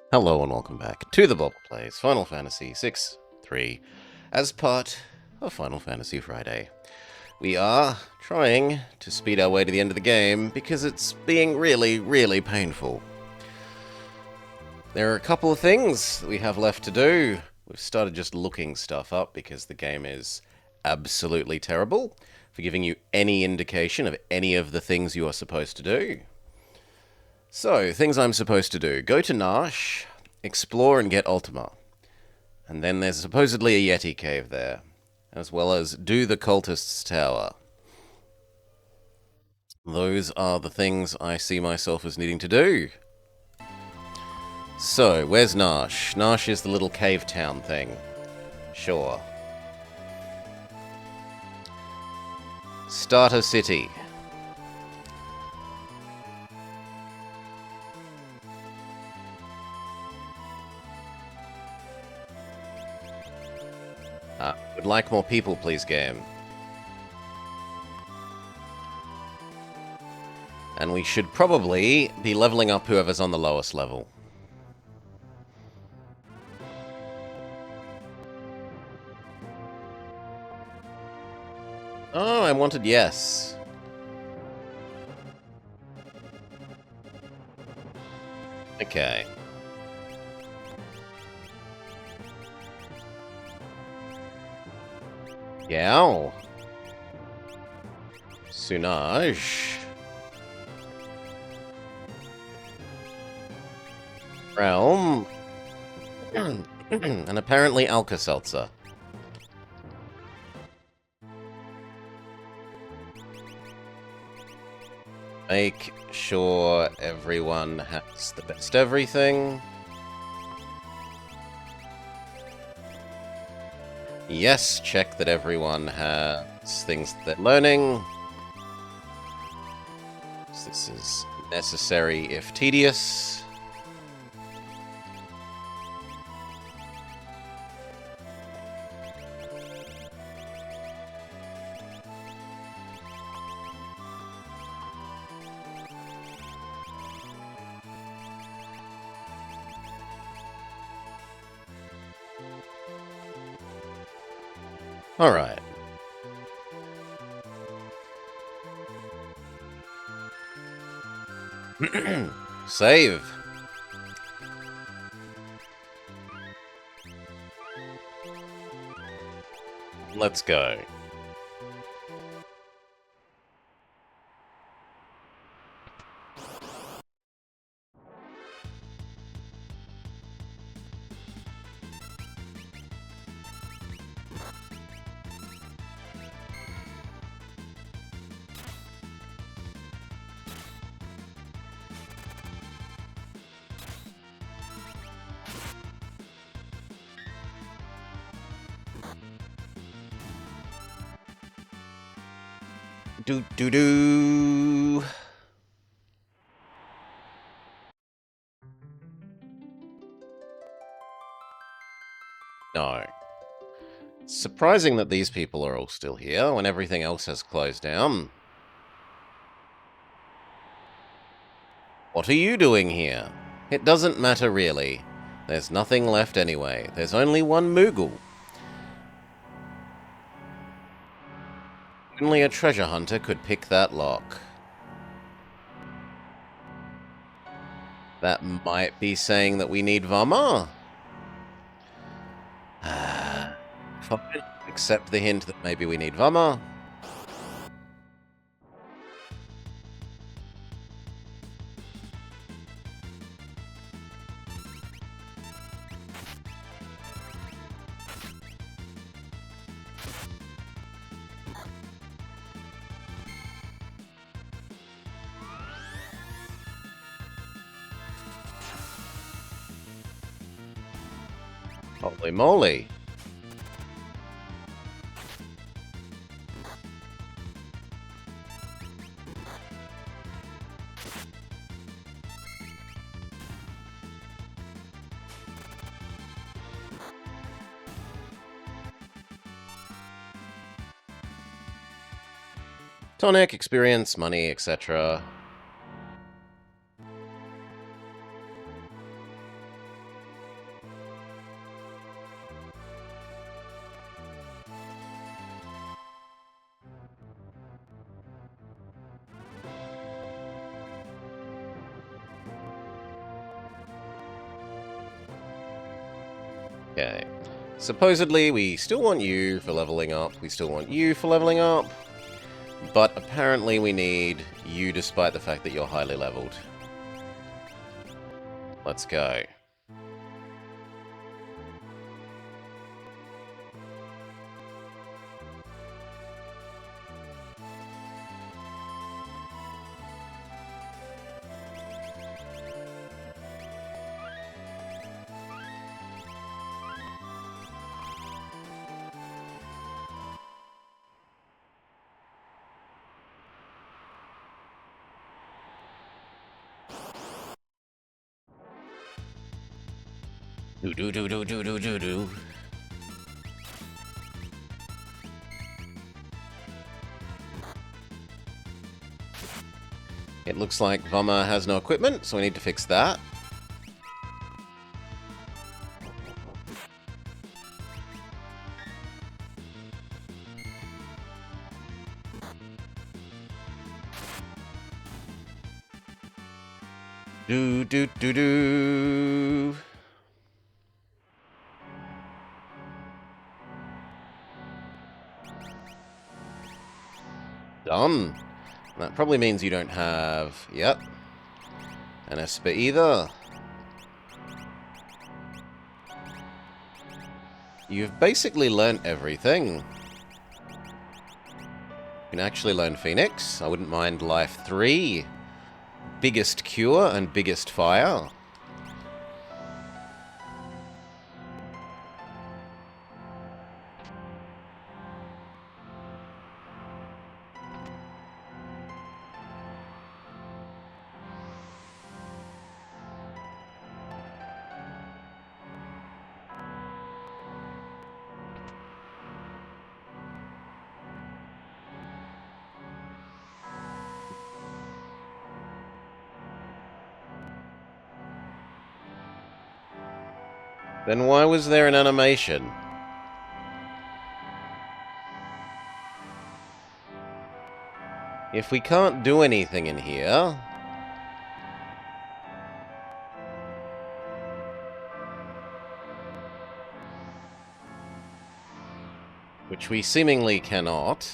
Hello and welcome back to the Bubble Plays Final Fantasy VI-3 as part of Final Fantasy Friday. We are trying to speed our way to the end of the game because it's being really, really painful. There are a couple of things that we have left to do. We've started just looking stuff up because the game is absolutely terrible for giving you any indication of any of the things you are supposed to do. So, things I'm supposed to do. Go to Narshe, explore and get Ultima. And then there's supposedly a Yeti cave there, as well as do the Cultist's Tower. Those are the things I see myself as needing to do. So, where's Narshe? Narshe is the little cave town thing. Sure. Starter City. Would like more people, please, game. And we should probably be leveling up whoever's on the lowest level. Oh, I wanted yes. Okay. Yow. Sunaj. Realm. And apparently Alka-Seltzer. Make sure everyone has the best everything. Yes, check that everyone has things that they're learning. This is necessary if tedious. Alright. Save. Let's go. Do. No. Surprising that these people are all still here when everything else has closed down. What are you doing here? It doesn't matter really. There's nothing left anyway. There's only one Moogle. Only a treasure hunter could pick that lock. That might be saying that we need Vama. Fine. Accept the hint that maybe we need Vama. Holy moly. Tonic, experience, money, etc. Okay. Supposedly, we still want you for leveling up. We still want you for leveling up. But apparently we need you despite the fact that you're highly leveled. Let's go. Do do do do do do do do. It looks like Vama has no equipment, so we need to fix that. Do do do do. Done. That probably means you don't have... Yep. An Esper either. You've basically learnt everything. You can actually learn Phoenix. I wouldn't mind Life 3. Biggest Cure and Biggest Fire. Then why was there an animation? If we can't do anything in here... which we seemingly cannot...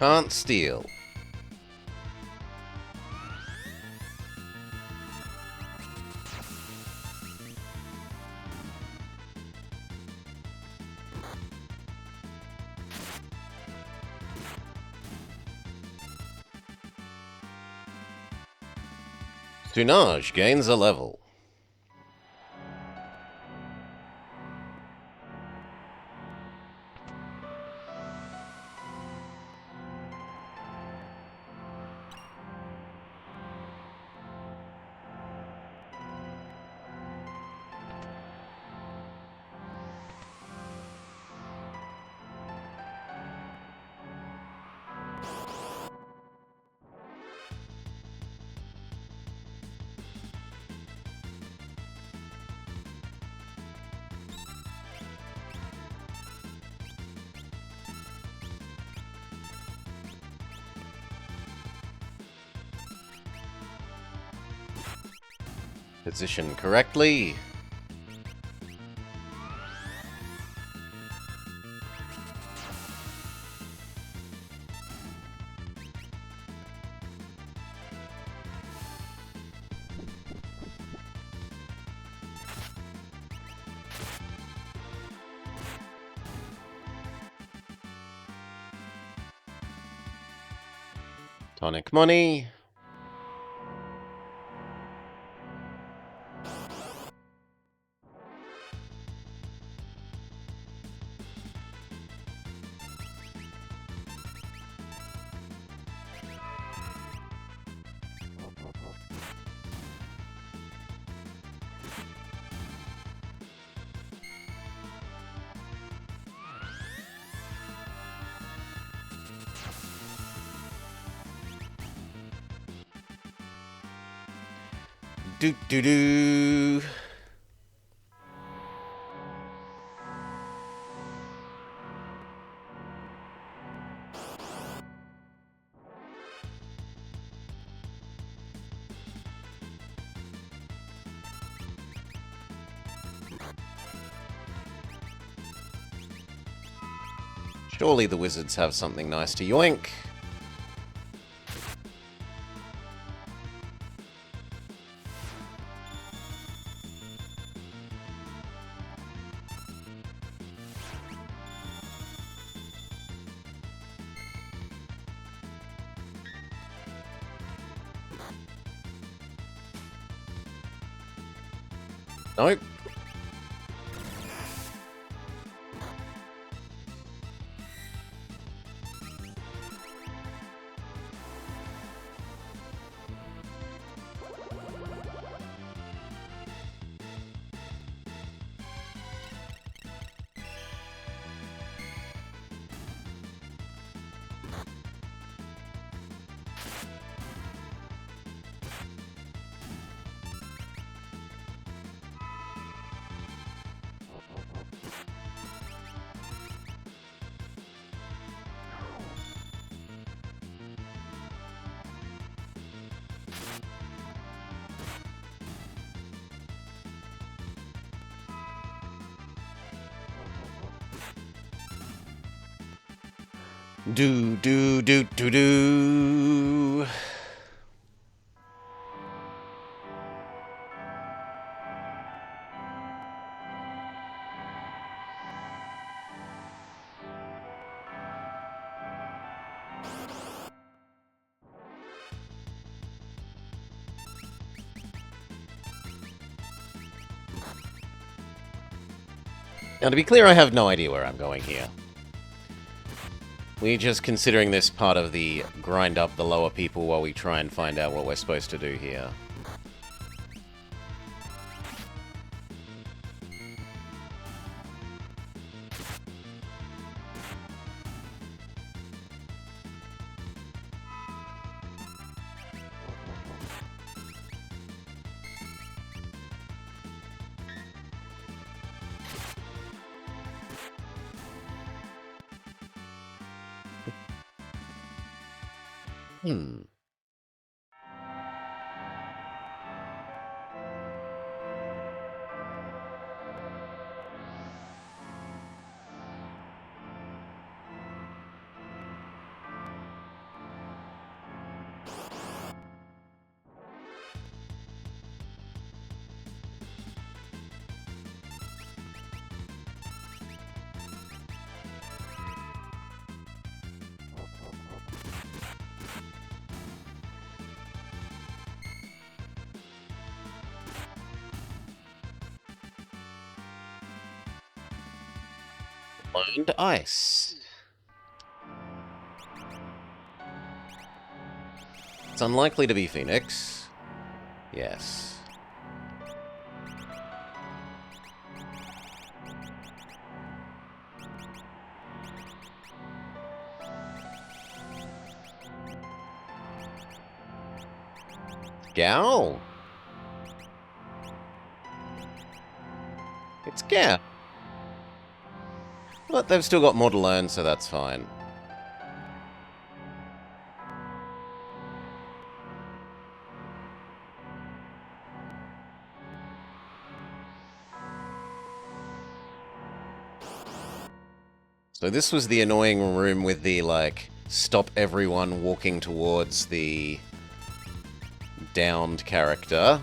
Can't steal. Tunage gains a level. Position correctly. Tonic money. Do do do. Surely the wizards have something nice to yoink. Nope. Do do do do do. Now, to be clear, I have no idea where I'm going here. We're just considering this part of the grind up the lower people while we try and find out what we're supposed to do here. Hmm. Learned ice. It's unlikely to be Phoenix. Yes. Gao? It's Gao. But they've still got more to learn, so that's fine. So this was the annoying room with the, like, stop everyone walking towards the downed character.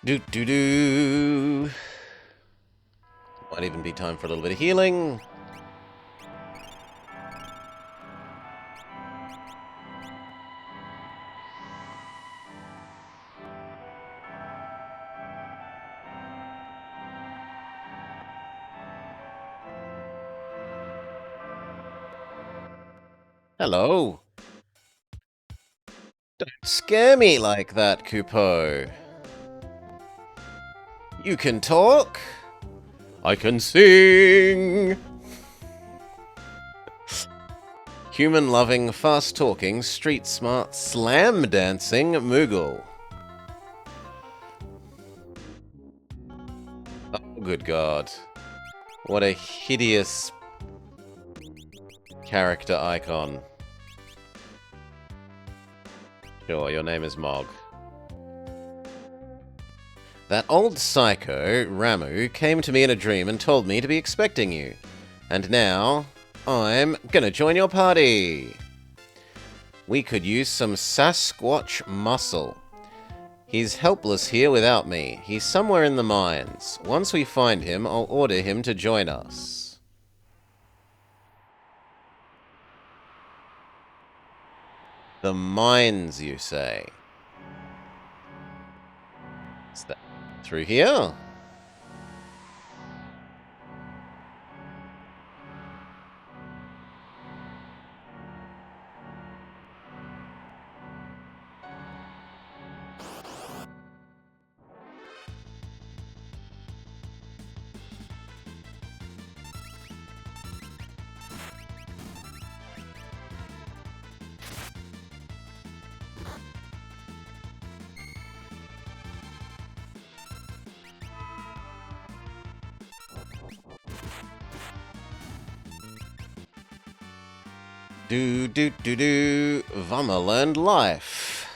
Do do do. Might even be time for a little bit of healing. Hello. Don't scare me like that, Kupo. You can talk. I can sing. Human-loving, fast-talking, street-smart, slam-dancing Moogle. Oh, good God. What a hideous character icon. Sure, your name is Mog. That old psycho, Ramu, came to me in a dream and told me to be expecting you. And now, I'm gonna join your party. We could use some Sasquatch muscle. He's helpless here without me. He's somewhere in the mines. Once we find him, I'll order him to join us. The mines, you say? Is that through here? Vummerland Life.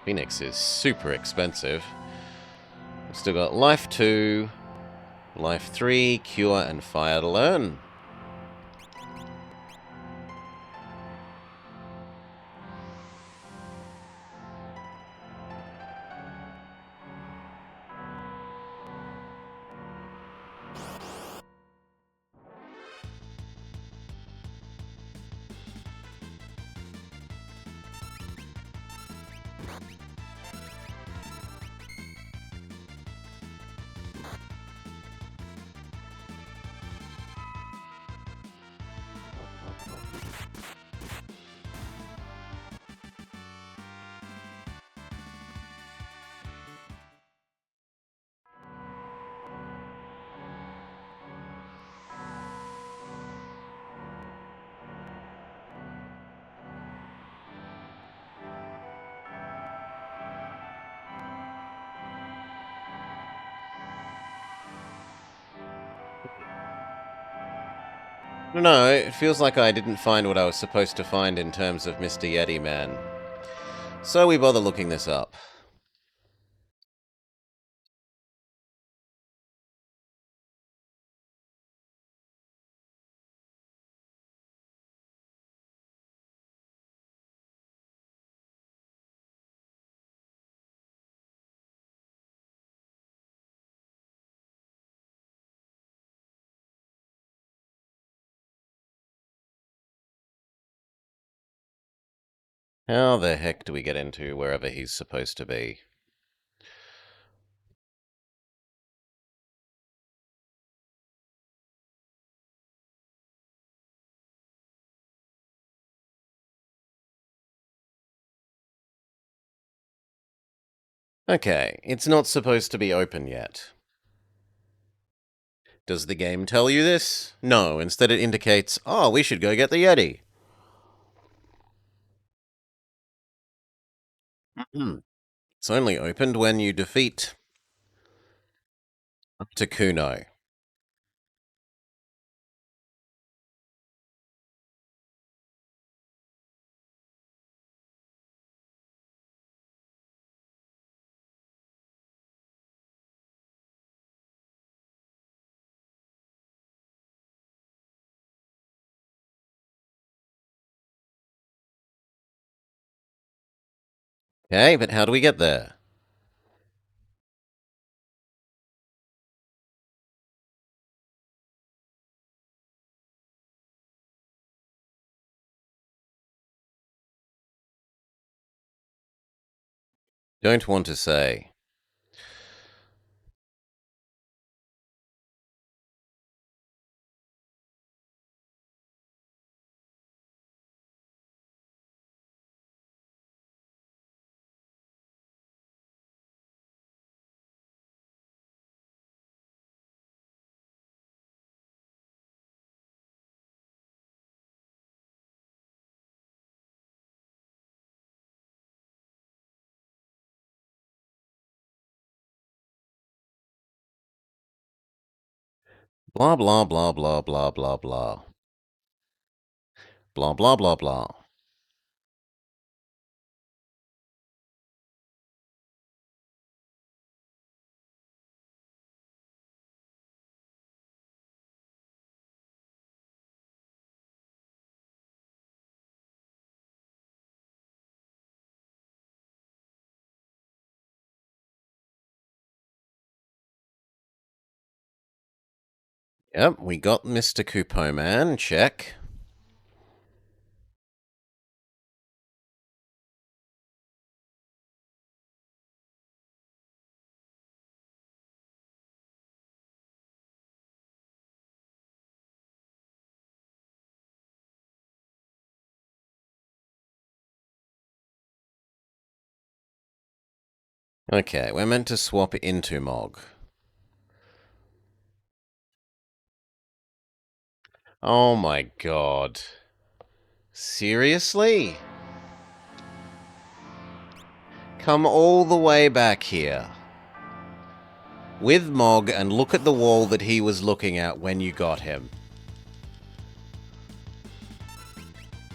Phoenix is super expensive. We've still got Life 2, Life 3, Cure, and Fire to learn. No, it feels like I didn't find what I was supposed to find in terms of Mr. Yeti Man. So we bother looking this up. How the heck do we get into wherever he's supposed to be? Okay, it's not supposed to be open yet. Does the game tell you this? No, instead it indicates, oh, we should go get the Yeti. It's only opened when you defeat Takuno. Okay, but how do we get there? Don't want to say. Blah, blah, blah, blah, blah, blah, blah. Blah, blah, blah, blah. Yep, we got Mr. Coupeau Man. Check. Okay, we're meant to swap into Mog. Oh my god. Seriously? Come all the way back here. With Mog and look at the wall that he was looking at when you got him.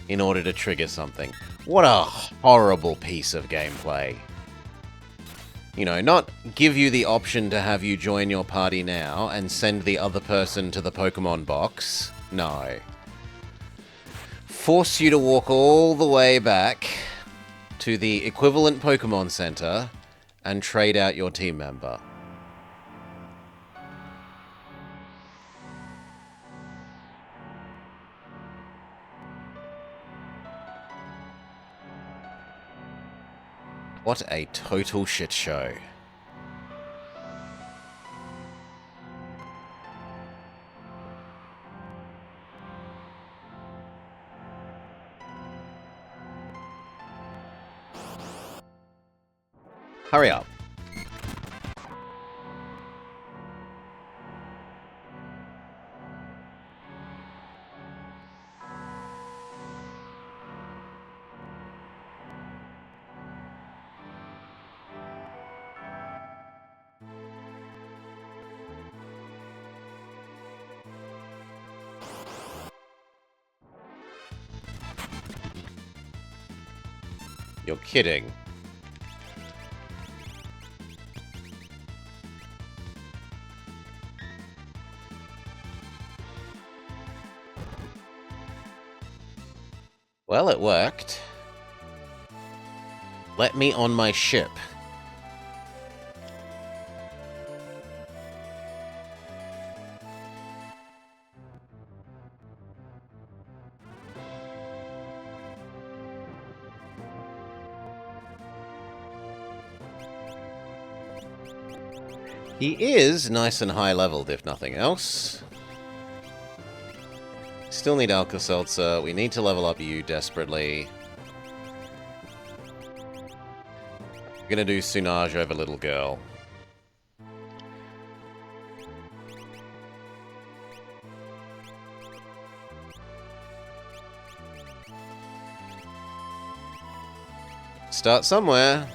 In order to trigger something. What a horrible piece of gameplay. You know, not give you the option to have you join your party now and send the other person to the Pokemon box. No. Force you to walk all the way back to the equivalent Pokemon Center and trade out your team member. What a total shit show. Hurry up. You're kidding. Well, it worked. Let me on my ship. He is nice and high-leveled, if nothing else. Still need Alka-Seltzer. We need to level up you desperately. We're gonna do Sunage over Little Girl. Start somewhere.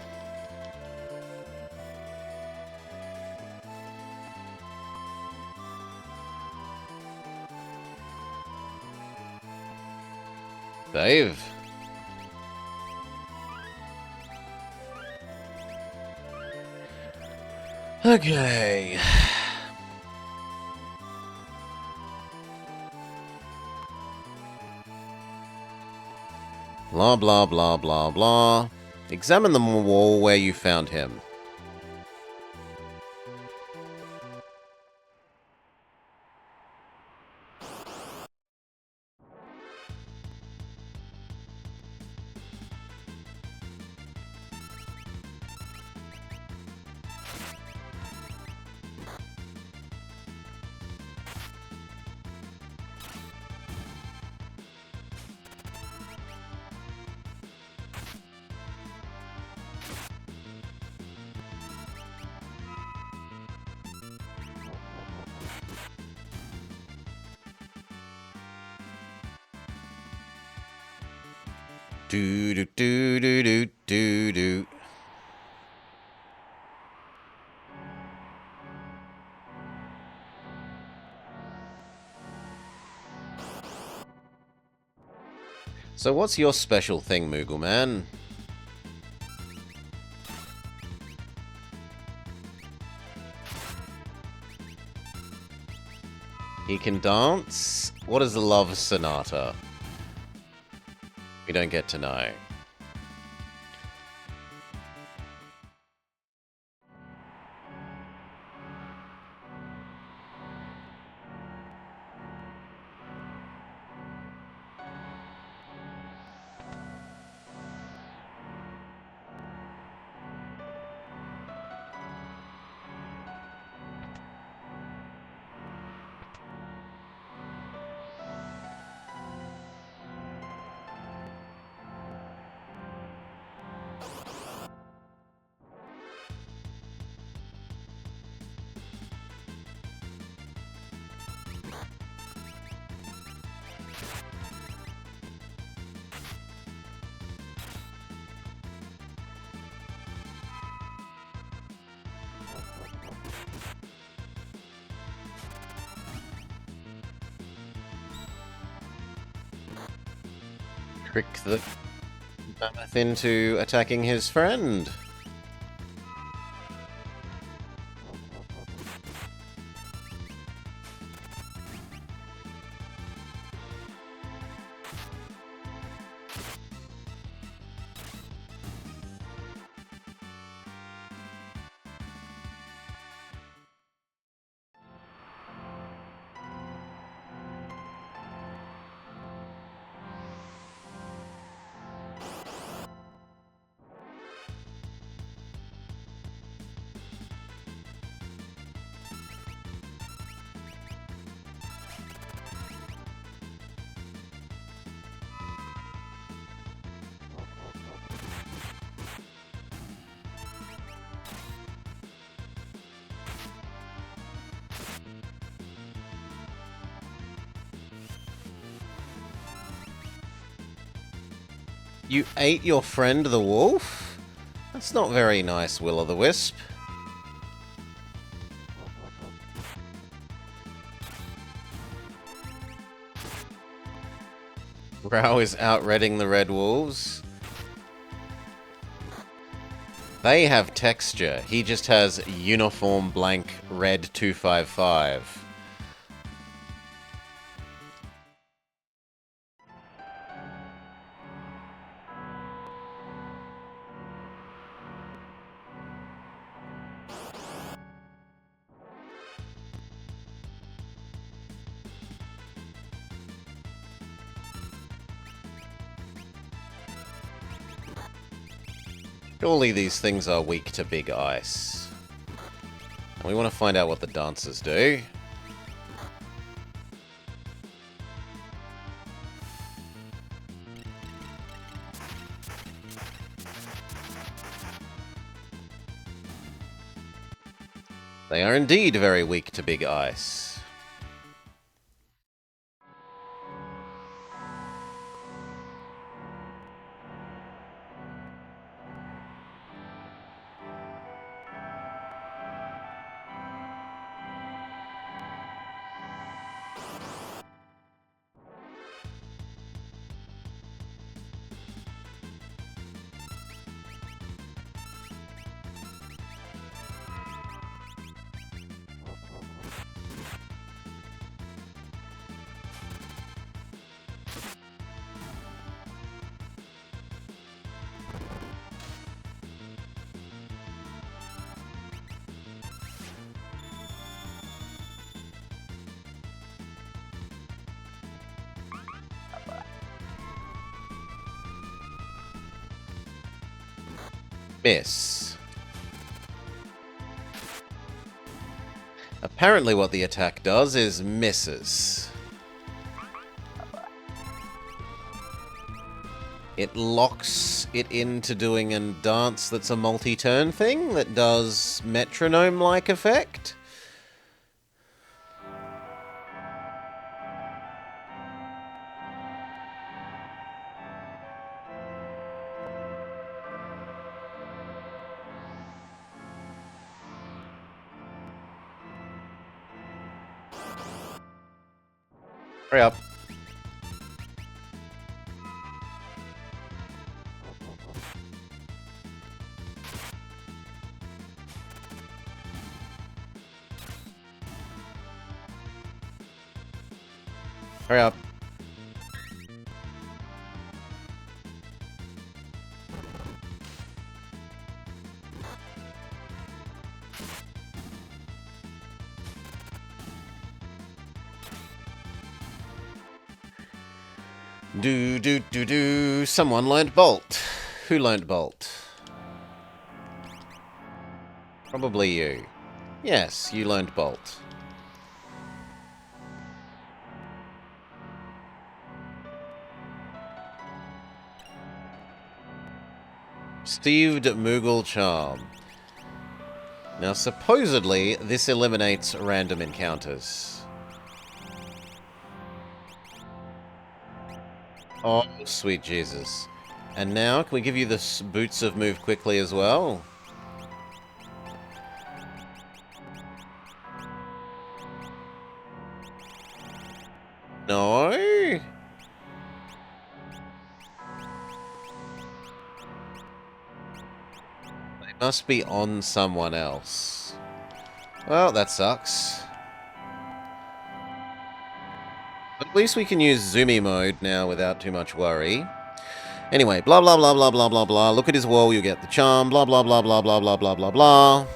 Save. Okay. Blah, blah, blah, blah, blah. Examine the wall where you found him. Do do do do do do do. So what's your special thing, Moogle Man? He can dance? What is the Love Sonata? We don't get to know. Trick the mammoth into attacking his friend. You ate your friend the wolf? That's not very nice, Will-o'-the-Wisp. Rao is outredding the red wolves. They have texture. He just has uniform blank red 255. Surely these things are weak to big ice. And we want to find out what the dancers do. They are indeed very weak to big ice. Miss. Apparently what the attack does is misses. It locks it into doing a dance that's a multi-turn thing that does metronome-like effect. Hurry up. Hurry up. Do. Someone learned Bolt. Who learned Bolt? Probably you. Yes, you learned Bolt. Received Moogle Charm. Now, supposedly, this eliminates random encounters. Oh, sweet Jesus. And now, can we give you the boots of Move Quickly as well? No? They must be on someone else. Well, that sucks. But at least we can use Zoomy mode now without too much worry. Anyway, blah blah blah blah blah blah blah. Look at his wall, you get the charm. Blah blah blah blah blah blah blah blah blah.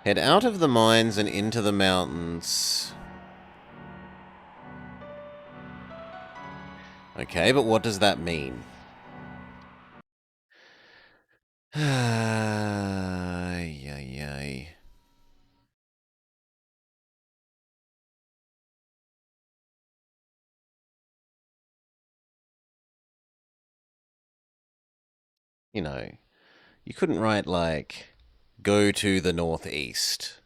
Head out of the mines and into the mountains. Okay, but what does that mean? Ay. You know, you couldn't write, like, go to the northeast.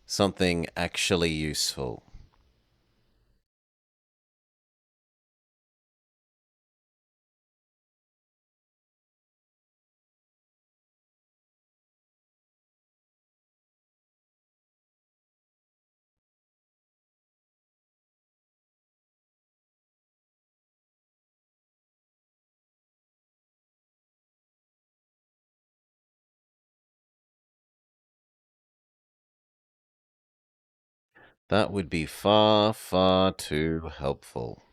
Something actually useful. That would be far, far too helpful.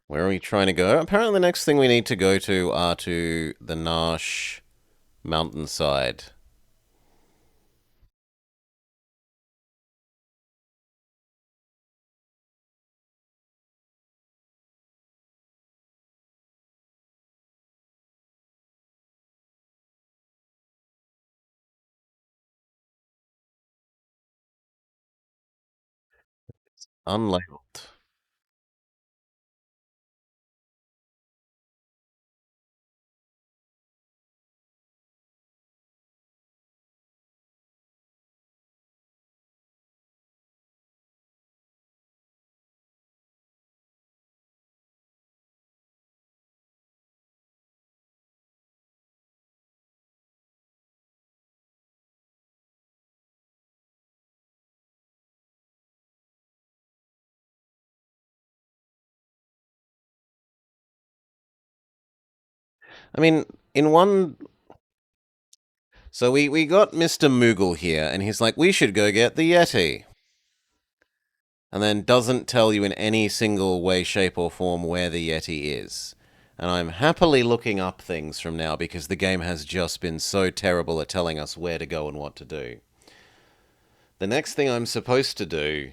Where are we trying to go? Apparently the next thing we need to go to are to the Narshe mountainside. Unlabeled. I mean, in one... So we got Mr. Moogle here, and he's like, we should go get the Yeti. And then doesn't tell you in any single way, shape, or form where the Yeti is. And I'm happily looking up things from now because the game has just been so terrible at telling us where to go and what to do. The next thing I'm supposed to do...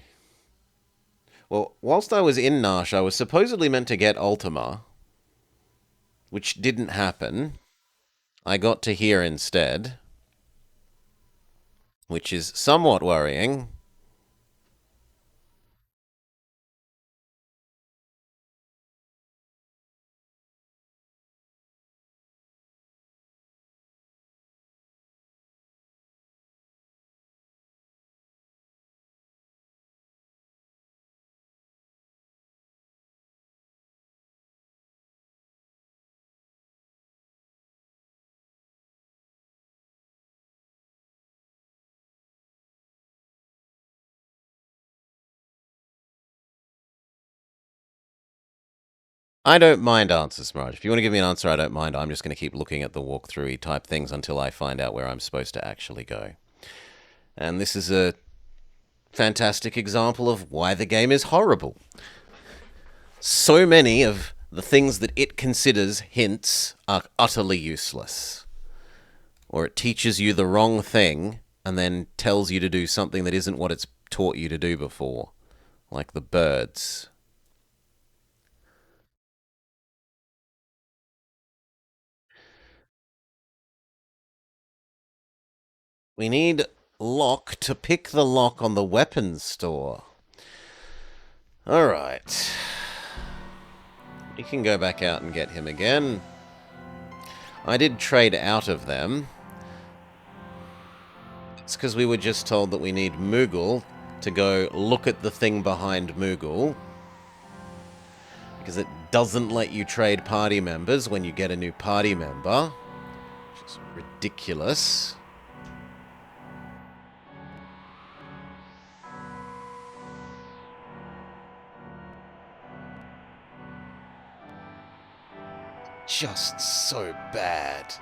Well, whilst I was in Nash, I was supposedly meant to get Ultima, which didn't happen. I got to here instead, which is somewhat worrying. I don't mind answers, Mirage. If you want to give me an answer, I don't mind. I'm just going to keep looking at the walkthrough type things until I find out where I'm supposed to actually go. And this is a fantastic example of why the game is horrible. So many of the things that it considers hints are utterly useless. Or it teaches you the wrong thing and then tells you to do something that isn't what it's taught you to do before. Like the birds. We need Locke to pick the lock on the weapons store. Alright. We can go back out and get him again. I did trade out of them. It's because we were just told that we need Moogle to go look at the thing behind Moogle. Because it doesn't let you trade party members when you get a new party member. Which is ridiculous. Just so bad.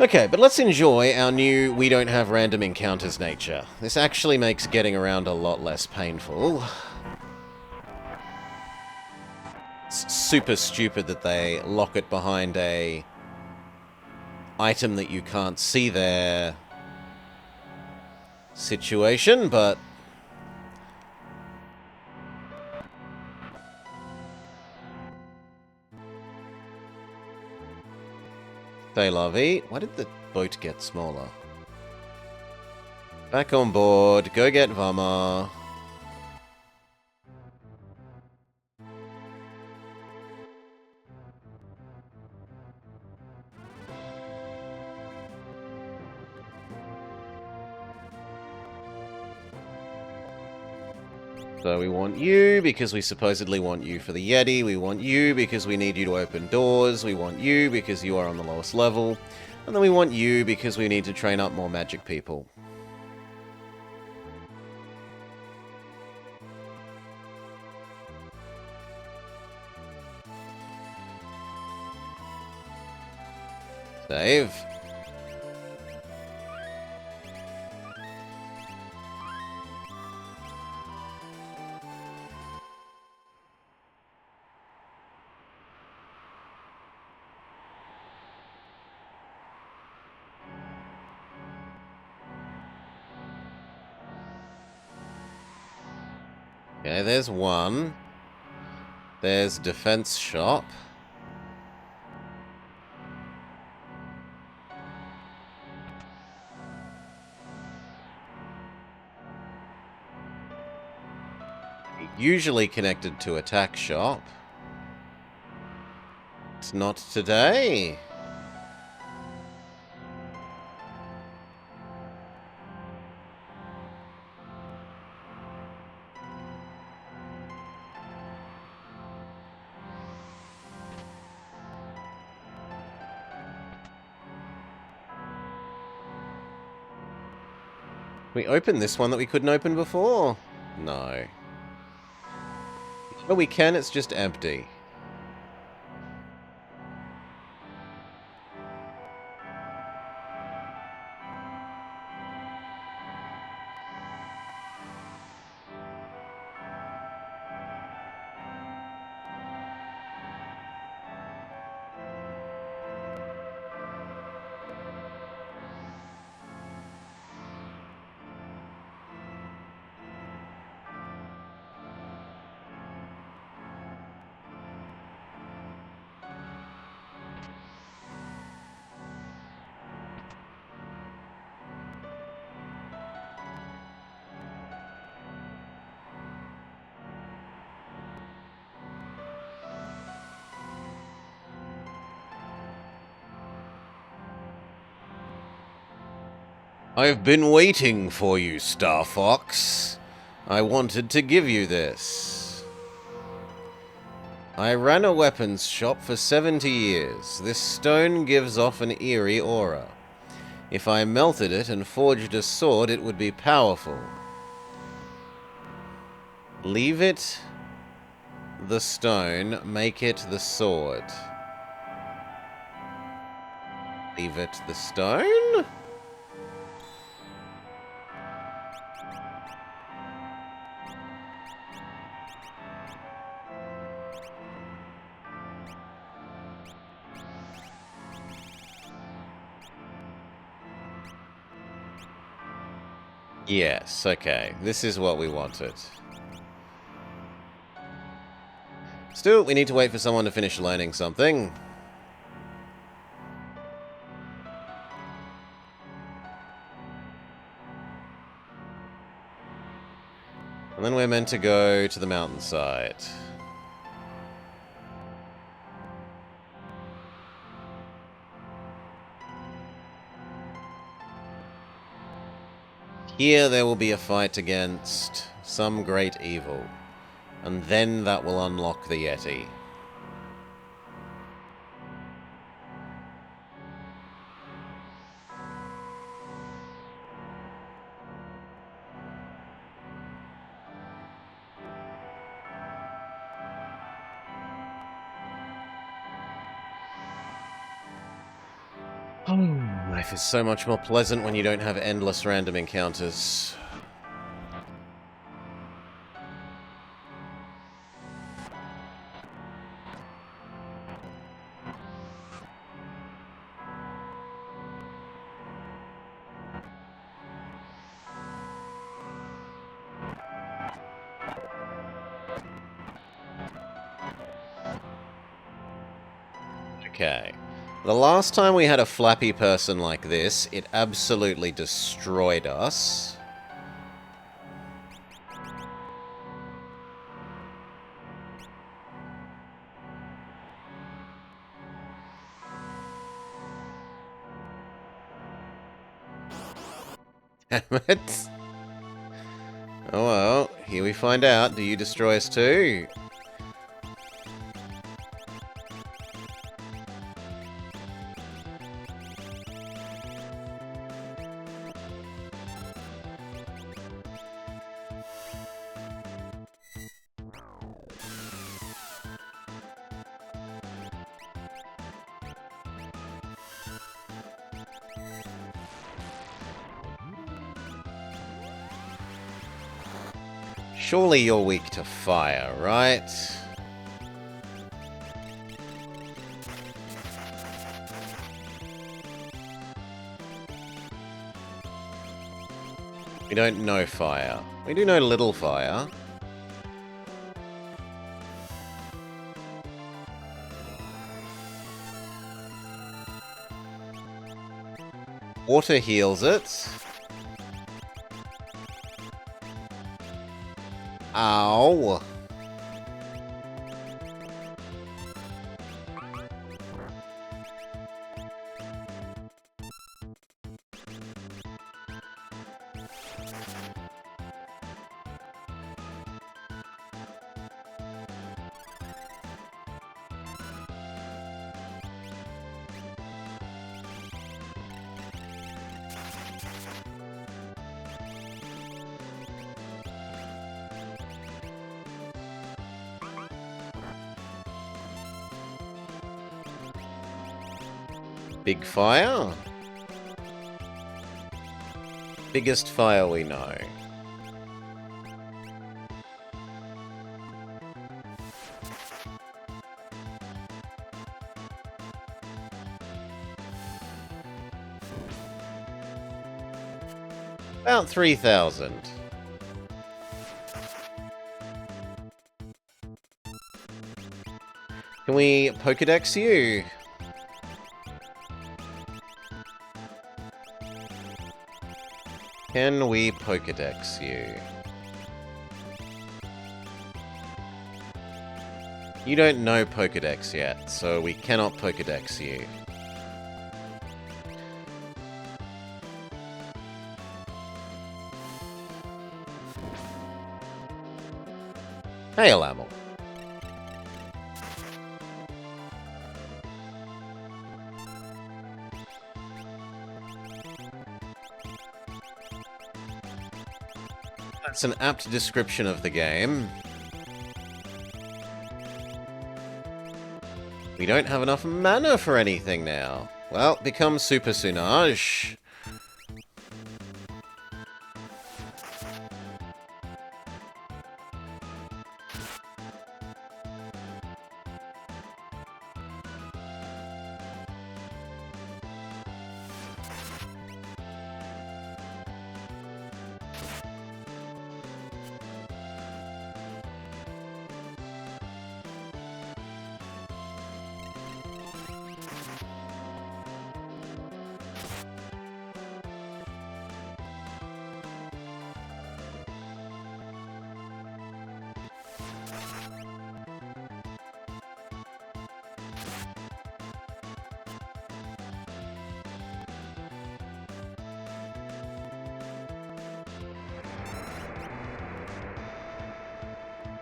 Okay, but let's enjoy our new we don't have random encounters nature. This actually makes getting around a lot less painful. It's super stupid that they lock it behind a item that you can't see there situation, but they love eat. Why did the boat get smaller? Back on board. Go get Vama. So we want you because we supposedly want you for the Yeti. We want you because we need you to open doors. We want you because you are on the lowest level. And then we want you because we need to train up more magic people. Save. Okay, there's one. There's defense shop. Usually connected to attack shop. It's not today. We opened this one that we couldn't open before? No. But we can, it's just empty. I've been waiting for you, Star Fox. I wanted to give you this. I ran a weapons shop for 70 years. This stone gives off an eerie aura. If I melted it and forged a sword, it would be powerful. Leave it the stone, make it the sword. Leave it the stone? Yes, okay. This is what we wanted. Still, we need to wait for someone to finish learning something. And then we're meant to go to the mountainside. Here there will be a fight against some great evil. And then that will unlock the Yeti. Life is so much more pleasant when you don't have endless random encounters. Okay. The last time we had a flappy person like this, it absolutely destroyed us. Damn it. Oh well, here we find out. Do you destroy us too? Surely you're weak to fire, right? We don't know fire. We do know little fire. Water heals it. Ow. Big fire? Biggest fire we know. About 3,000. Can we Pokedex you? Can we Pokedex you? You don't know Pokedex yet, so we cannot Pokedex you. Hail, Amel. That's an apt description of the game. We don't have enough mana for anything now. Well, become Super Sunage.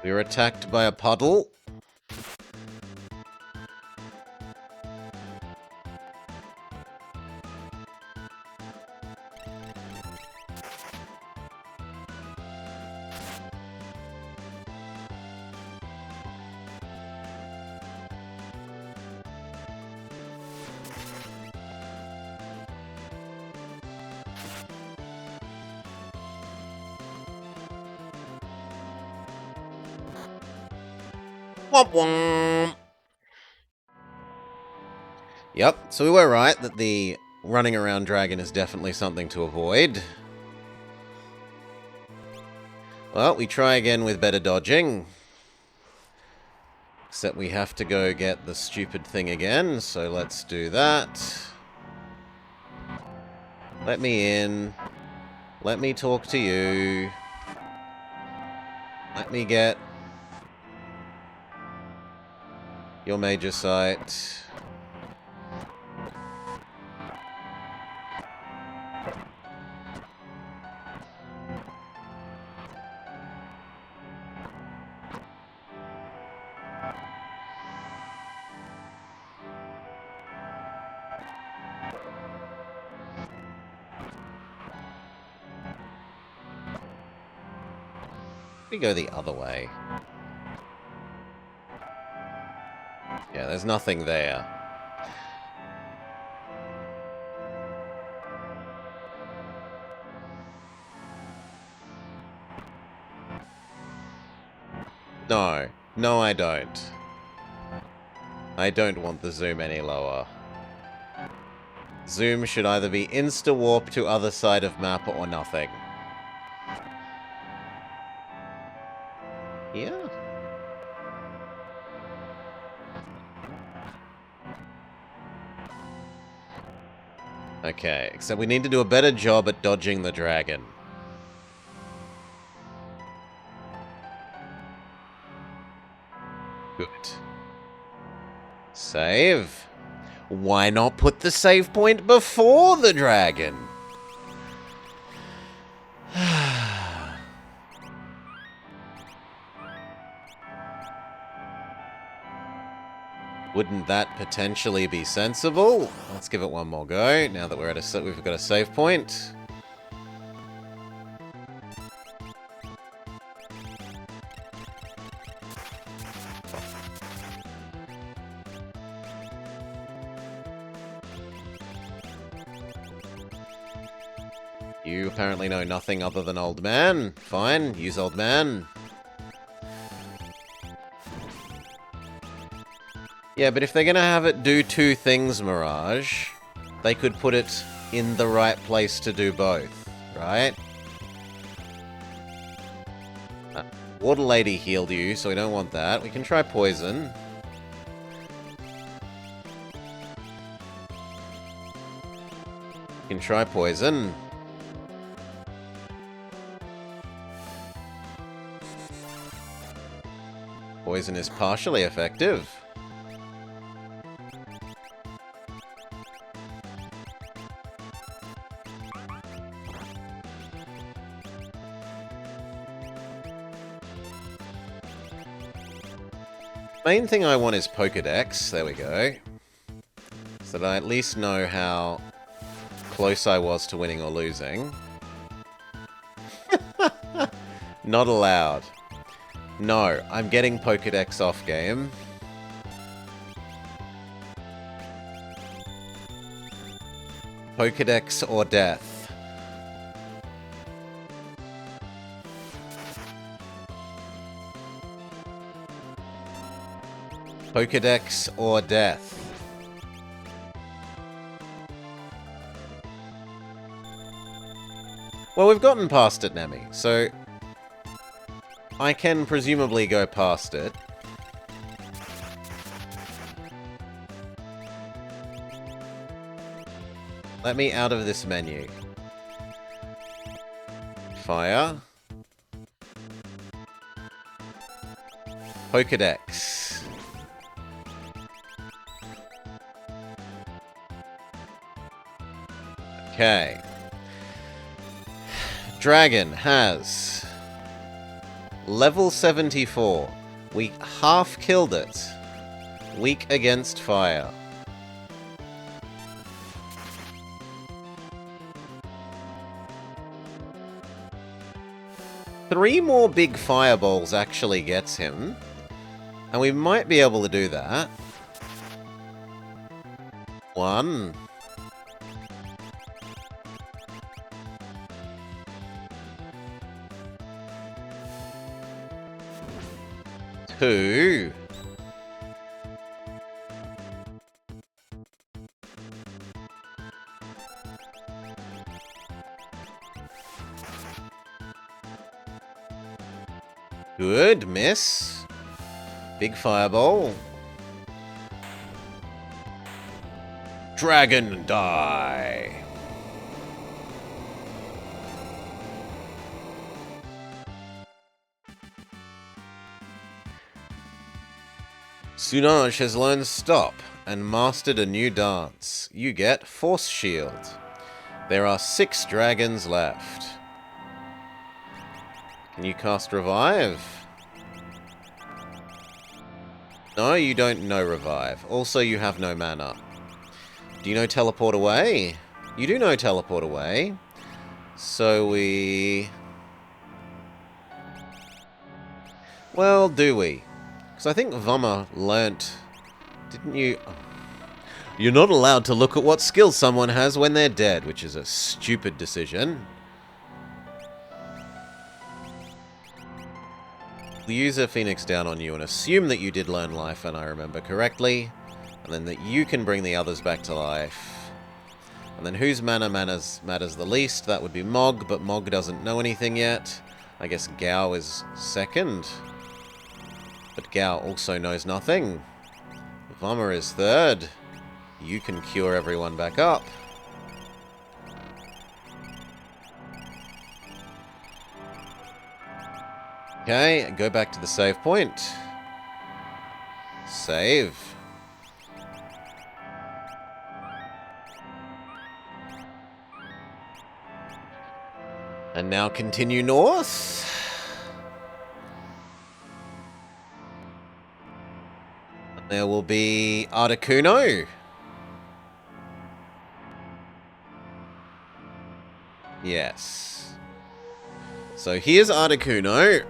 We were attacked by a puddle. Womp womp. Yep, so we were right that the running around dragon is definitely something to avoid. Well, we try again with better dodging. Except we have to go get the stupid thing again, so let's do that. Let me in. Let me talk to you. Let me get your major site. We go the other way. Yeah, there's nothing there. No. No, I don't. I don't want the zoom any lower. Zoom should either be insta-warp to other side of map or nothing. Yeah. Okay, except we need to do a better job at dodging the dragon. Good. Save. Why not put the save point before the dragon? Wouldn't that potentially be sensible? Let's give it one more go, now that we're at we've got a save point. You apparently know nothing other than Old Man. Fine, use Old Man. Yeah, but if they're gonna have it do two things, Mirage, they could put it in the right place to do both, right? Water Lady healed you, so we don't want that. We can try Poison. We can try Poison. Poison is partially effective. Main thing I want is Pokedex. There we go. So that I at least know how close I was to winning or losing. Not allowed. No, I'm getting Pokedex off game. Pokedex or death. Pokedex or death. Well, we've gotten past it, Nemi, so I can presumably go past it. Let me out of this menu. Fire. Pokedex. Okay. Dragon has level 74. We half killed it. Weak against fire. Three more big fireballs actually gets him. And we might be able to do that. 1. 2. 'Good, miss. Big fireball. Dragon die. Tsunage has learned Stop and mastered a new dance. You get Force Shield. There are 6 dragons left. Can you cast Revive? No, you don't know Revive. Also, you have no mana. Do you know Teleport Away? You do know Teleport Away. So we... Well, do we? Because I think Vummer learnt... Didn't you... You're not allowed to look at what skill someone has when they're dead, which is a stupid decision. We'll use a Phoenix down on you and assume that you did learn life, and I remember correctly. And then that you can bring the others back to life. And then whose mana matters the least? That would be Mog, but Mog doesn't know anything yet. I guess Gao is second. But Gao also knows nothing. Vummer is third. You can cure everyone back up. Okay, go back to the save point. Save. And now continue north. There will be Articuno. Yes. So here's Articuno.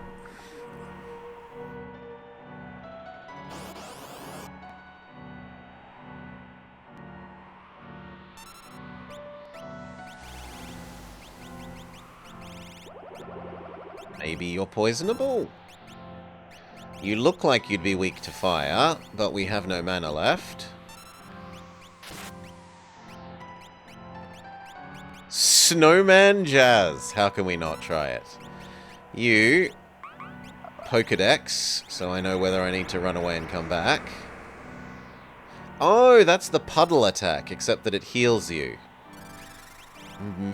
Maybe you're poisonable? You look like you'd be weak to fire, but we have no mana left. Snowman Jazz. How can we not try it? You... Pokedex, so I know whether I need to run away and come back. Oh, that's the puddle attack, except that it heals you. Mm-hmm.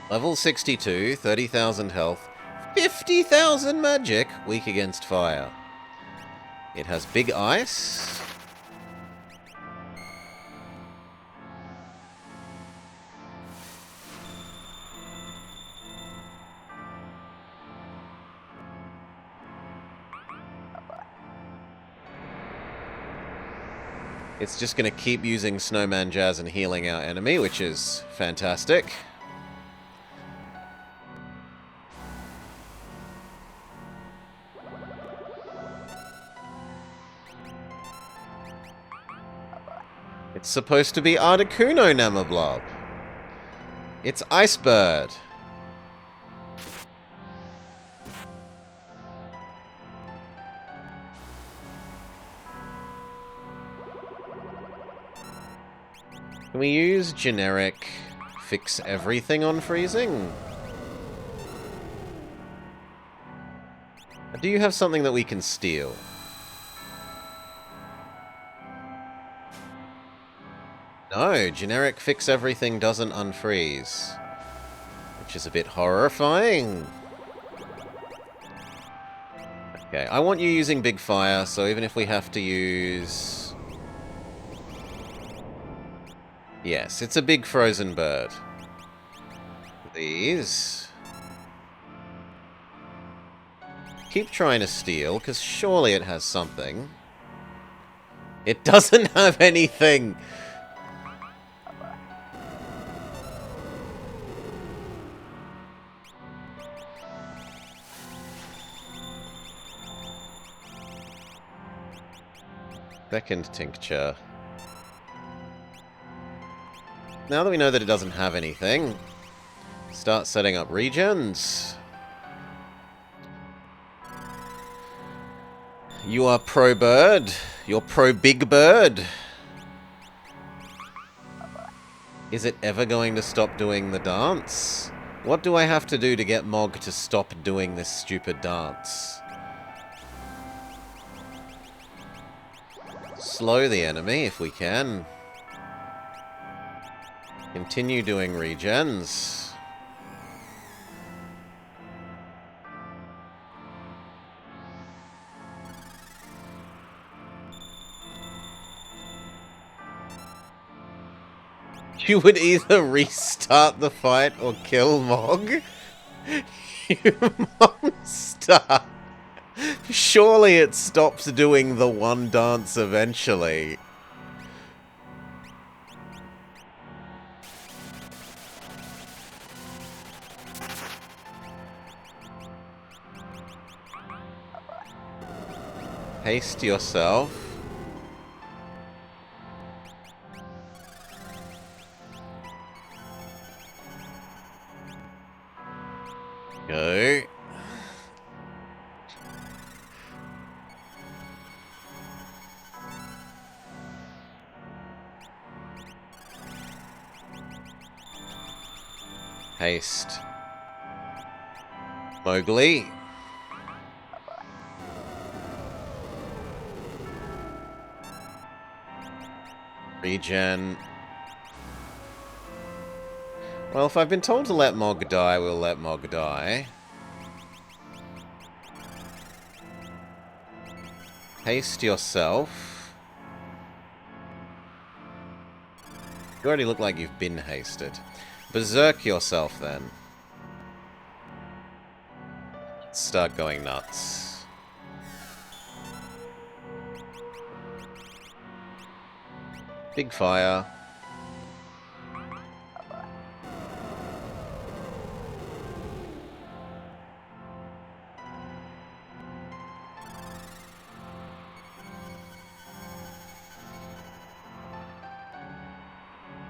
Level 62, 30,000 health, 50,000 magic, weak against fire. It has big ice. It's just going to keep using Snowman Jazz and healing our enemy, which is fantastic. It's supposed to be Articuno Namablob. It's Icebird. Can we use generic fix everything on freezing? Do you have something that we can steal? No, generic fix everything doesn't unfreeze. Which is a bit horrifying. Okay, I want you using Big Fire, so even if we have to use... Yes, it's a big frozen bird. These... Keep trying to steal, because surely it has something. It doesn't have anything! Second tincture. Now that we know that it doesn't have anything, start setting up regens. You are pro bird. You're pro big bird. Is it ever going to stop doing the dance? What do I have to do to get Mog to stop doing this stupid dance? Slow the enemy if we can. Continue doing regens. You would either restart the fight or kill Mog? You monster! Surely it stops doing the one dance eventually. Haste yourself. Go. Haste. Mowgli. Regen. Well, if I've been told to let Mog die, we'll let Mog die. Haste yourself. You already look like you've been hasted. Berserk yourself, then. Start going nuts. Big fire.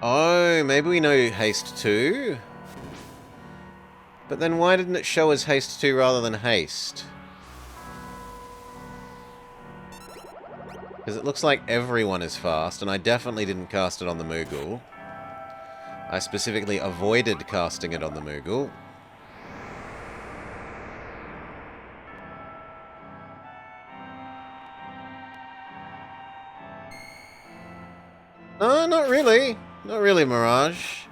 Oh, maybe we know Haste 2? But then why didn't it show as Haste 2 rather than Haste? Because it looks like everyone is fast, and I definitely didn't cast it on the Moogle. I specifically avoided casting it on the Moogle. No, not really. Not really, Mirage.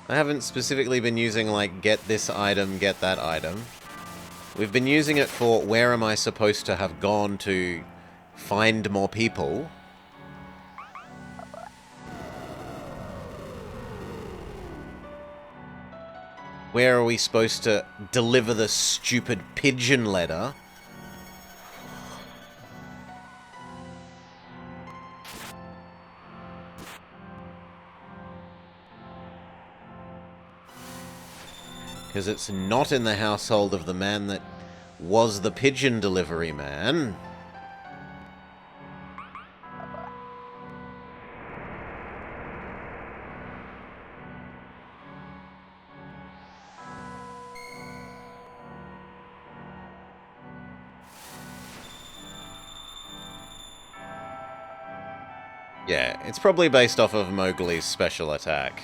I haven't specifically been using, like, get this item, get that item. We've been using it for where am I supposed to have gone to find more people. Where are we supposed to deliver the stupid pigeon letter? Because it's not in the household of the man that was the pigeon delivery man. Yeah, it's probably based off of Mowgli's special attack.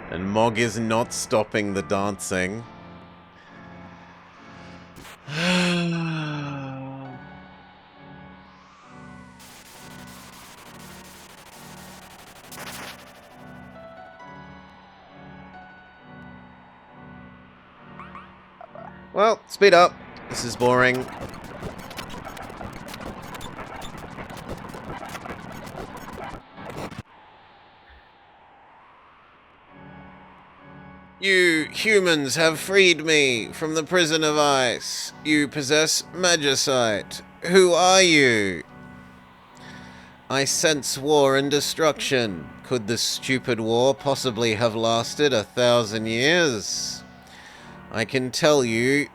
And Mog is not stopping the dancing. Well, speed up. This is boring. You humans have freed me from the prison of ice. You possess Magicite. Who are you? I sense war and destruction. Could this stupid war possibly have lasted 1,000 years? I can tell you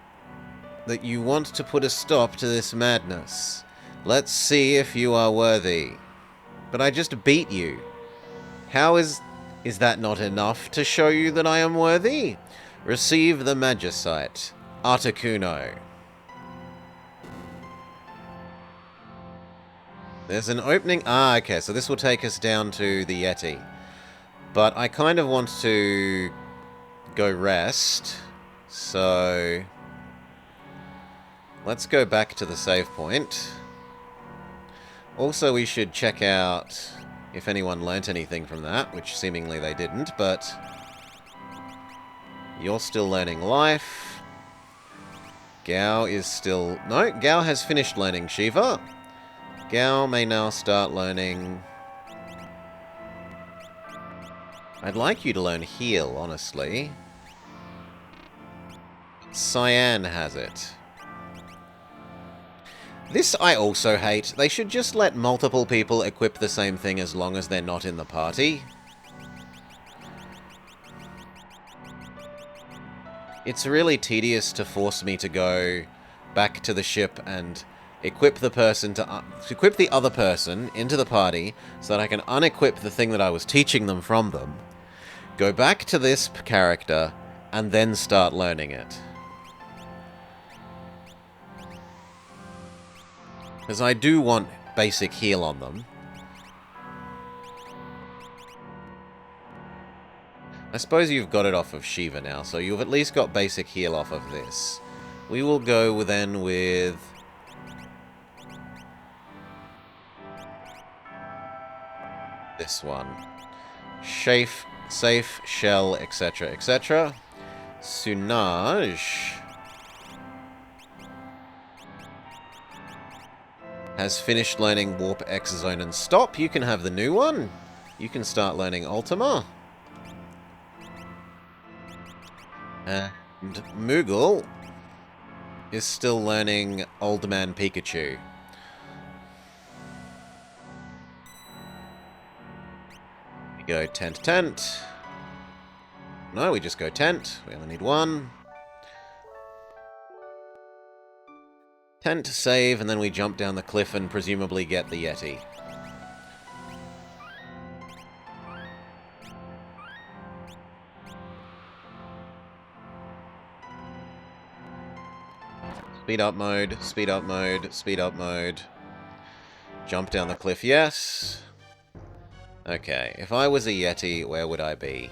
that you want to put a stop to this madness. Let's see if you are worthy. But I just beat you. How is that not enough to show you that I am worthy? Receive the Magicite, Articuno. There's an opening. Ah, okay, so this will take us down to the Yeti. But I kind of want to go rest. So let's go back to the save point. Also, we should check out if anyone learnt anything from that, which seemingly they didn't, but you're still learning life. Gao is still... No, Gao has finished learning Shiva. Gao may now start learning... I'd like you to learn heal, honestly. Cyan has it. This I also hate. They should just let multiple people equip the same thing as long as they're not in the party. It's really tedious to force me to go back to the ship and equip the person to equip the other person into the party so that I can unequip the thing that I was teaching them from them, go back to this character, and then start learning it. Because I do want basic heal on them. I suppose you've got it off of Shiva now, so you've at least got basic heal off of this. We will go then with... this one. Safe, Shell, etc., etc. Sunaj has finished learning Warp, X-Zone, and Stop. You can have the new one. You can start learning Ultima. And Moogle is still learning Old Man Pikachu. We go tent. No, we just go tent. We only need one. Tent, save, and then we jump down the cliff and presumably get the Yeti. Speed up mode, speed up mode, speed up mode. Jump down the cliff, yes. Okay, if I was a Yeti, where would I be?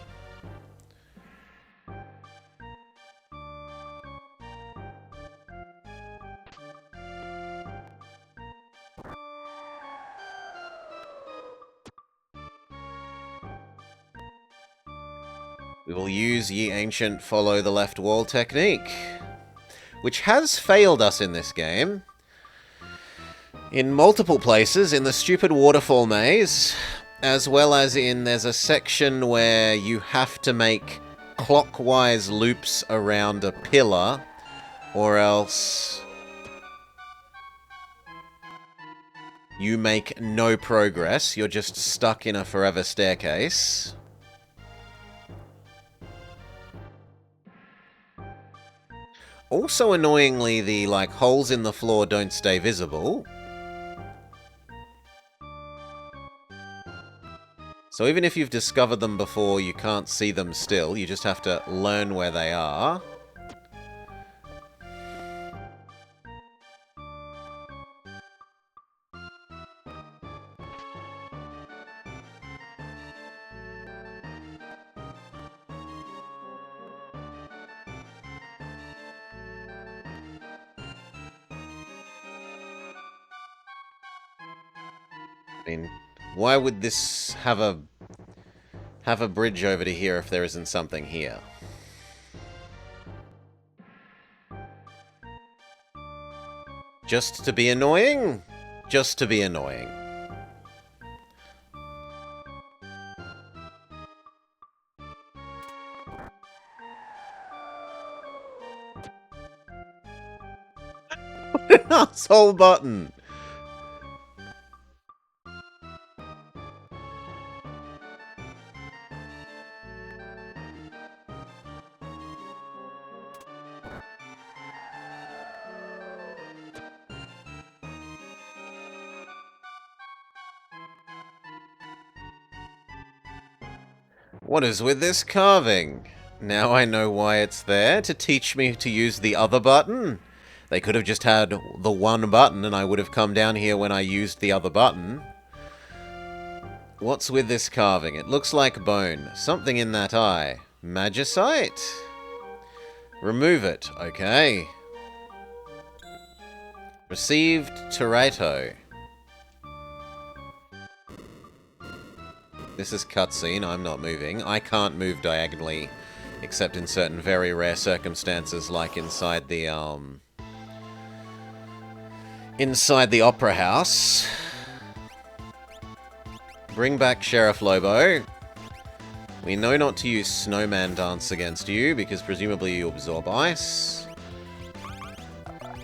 We will use Ye Ancient Follow the Left Wall technique, which has failed us in this game. In multiple places, in the stupid waterfall maze, as well as in there's a section where you have to make clockwise loops around a pillar, or else you make no progress. You're just stuck in a forever staircase. Also, annoyingly, the, like, holes in the floor don't stay visible. So even if you've discovered them before, you can't see them still. You just have to learn where they are. I mean, why would this have a bridge over to here if there isn't something here? Just to be annoying? Just to be annoying. What an asshole button! What is with this carving? Now I know why it's there, to teach me to use the other button. They could have just had the one button and I would have come down here when I used the other button. What's with this carving? It looks like bone. Something in that eye. Magicite? Remove it. Okay. Received Toretto. This is cutscene, I'm not moving. I can't move diagonally, except in certain very rare circumstances, like inside the Opera House. Bring back Sheriff Lobo. We know not to use Snowman Dance against you, because presumably you absorb ice.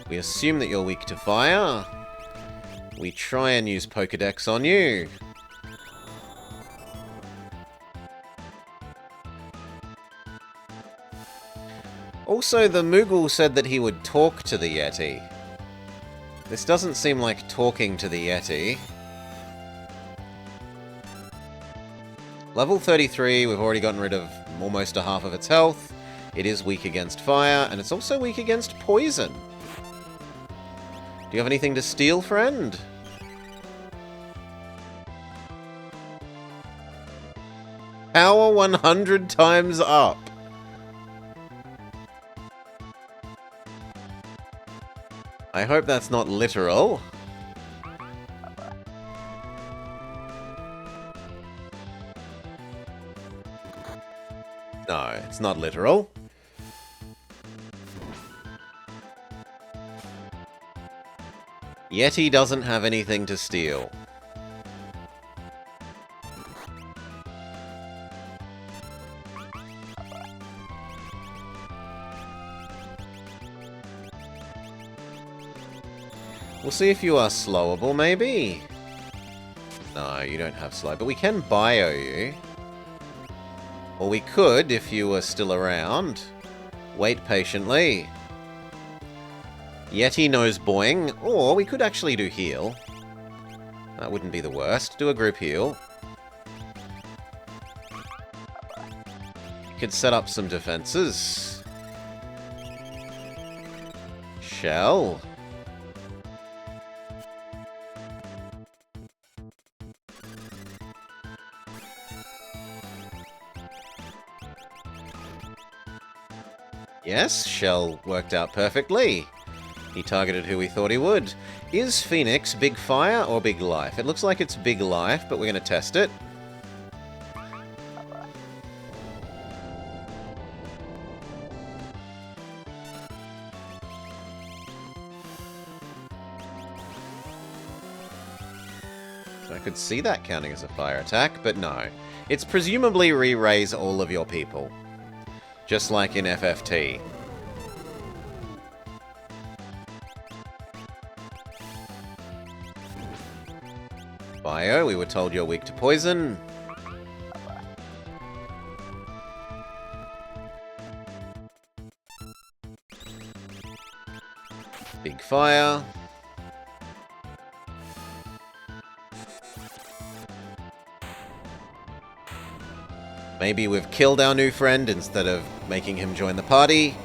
We assume that you're weak to fire. We try and use Pokedex on you. Also, the Moogle said that he would talk to the Yeti. This doesn't seem like talking to the Yeti. Level 33, we've already gotten rid of almost a half of its health. It is weak against fire, and it's also weak against poison. Do you have anything to steal, friend? Power 100 times up. I hope that's not literal. No, it's not literal. Yeti doesn't have anything to steal. We'll see if you are slowable, maybe? No, you don't have slow, but we can bio you. Or we could, if you were still around. Wait patiently. Yeti knows boing, or we could actually do heal. That wouldn't be the worst. Do a group heal. You could set up some defenses. Shell. Yes, Shell worked out perfectly. He targeted who we thought he would. Is Phoenix big fire or big life? It looks like it's big life, but we're going to test it. So I could see that counting as a fire attack, but no. It's presumably re-raise all of your people. Just like in FFT. Bio, we were told you're weak to poison. Big fire. Maybe we've killed our new friend instead of making him join the party.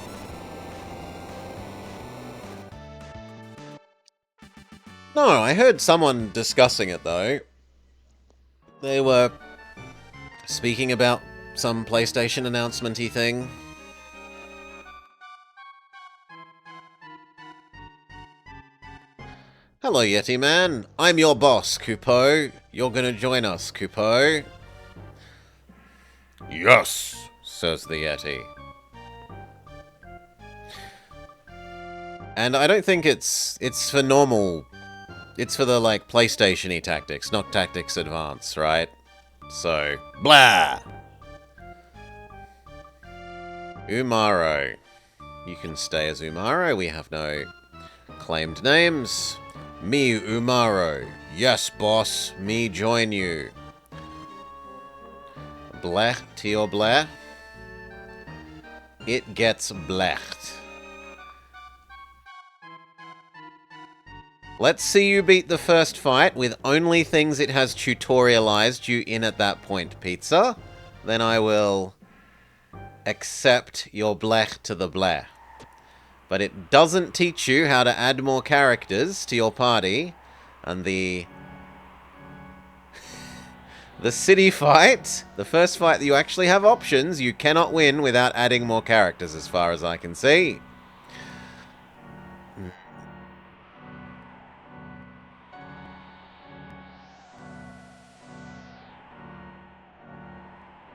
No, I heard someone discussing it, though. They were speaking about some PlayStation announcement-y thing. Hello, Yeti Man. I'm your boss, Kupo. You're gonna join us, Kupo. Yes, says the Yeti. And I don't think it's for normal. It's for the, like, PlayStation-y tactics, not Tactics Advance, right? So, blah! Umaro. You can stay as Umaro, we have no claimed names. Me, Umaro. Yes, boss. Me join you. Blech to your bleh. It gets blecht. Let's see you beat the first fight with only things it has tutorialized you in at that point, Pizza. Then I will accept your blech to the bleh. But it doesn't teach you how to add more characters to your party. And the city fight, the first fight that you actually have options, you cannot win without adding more characters as far as I can see.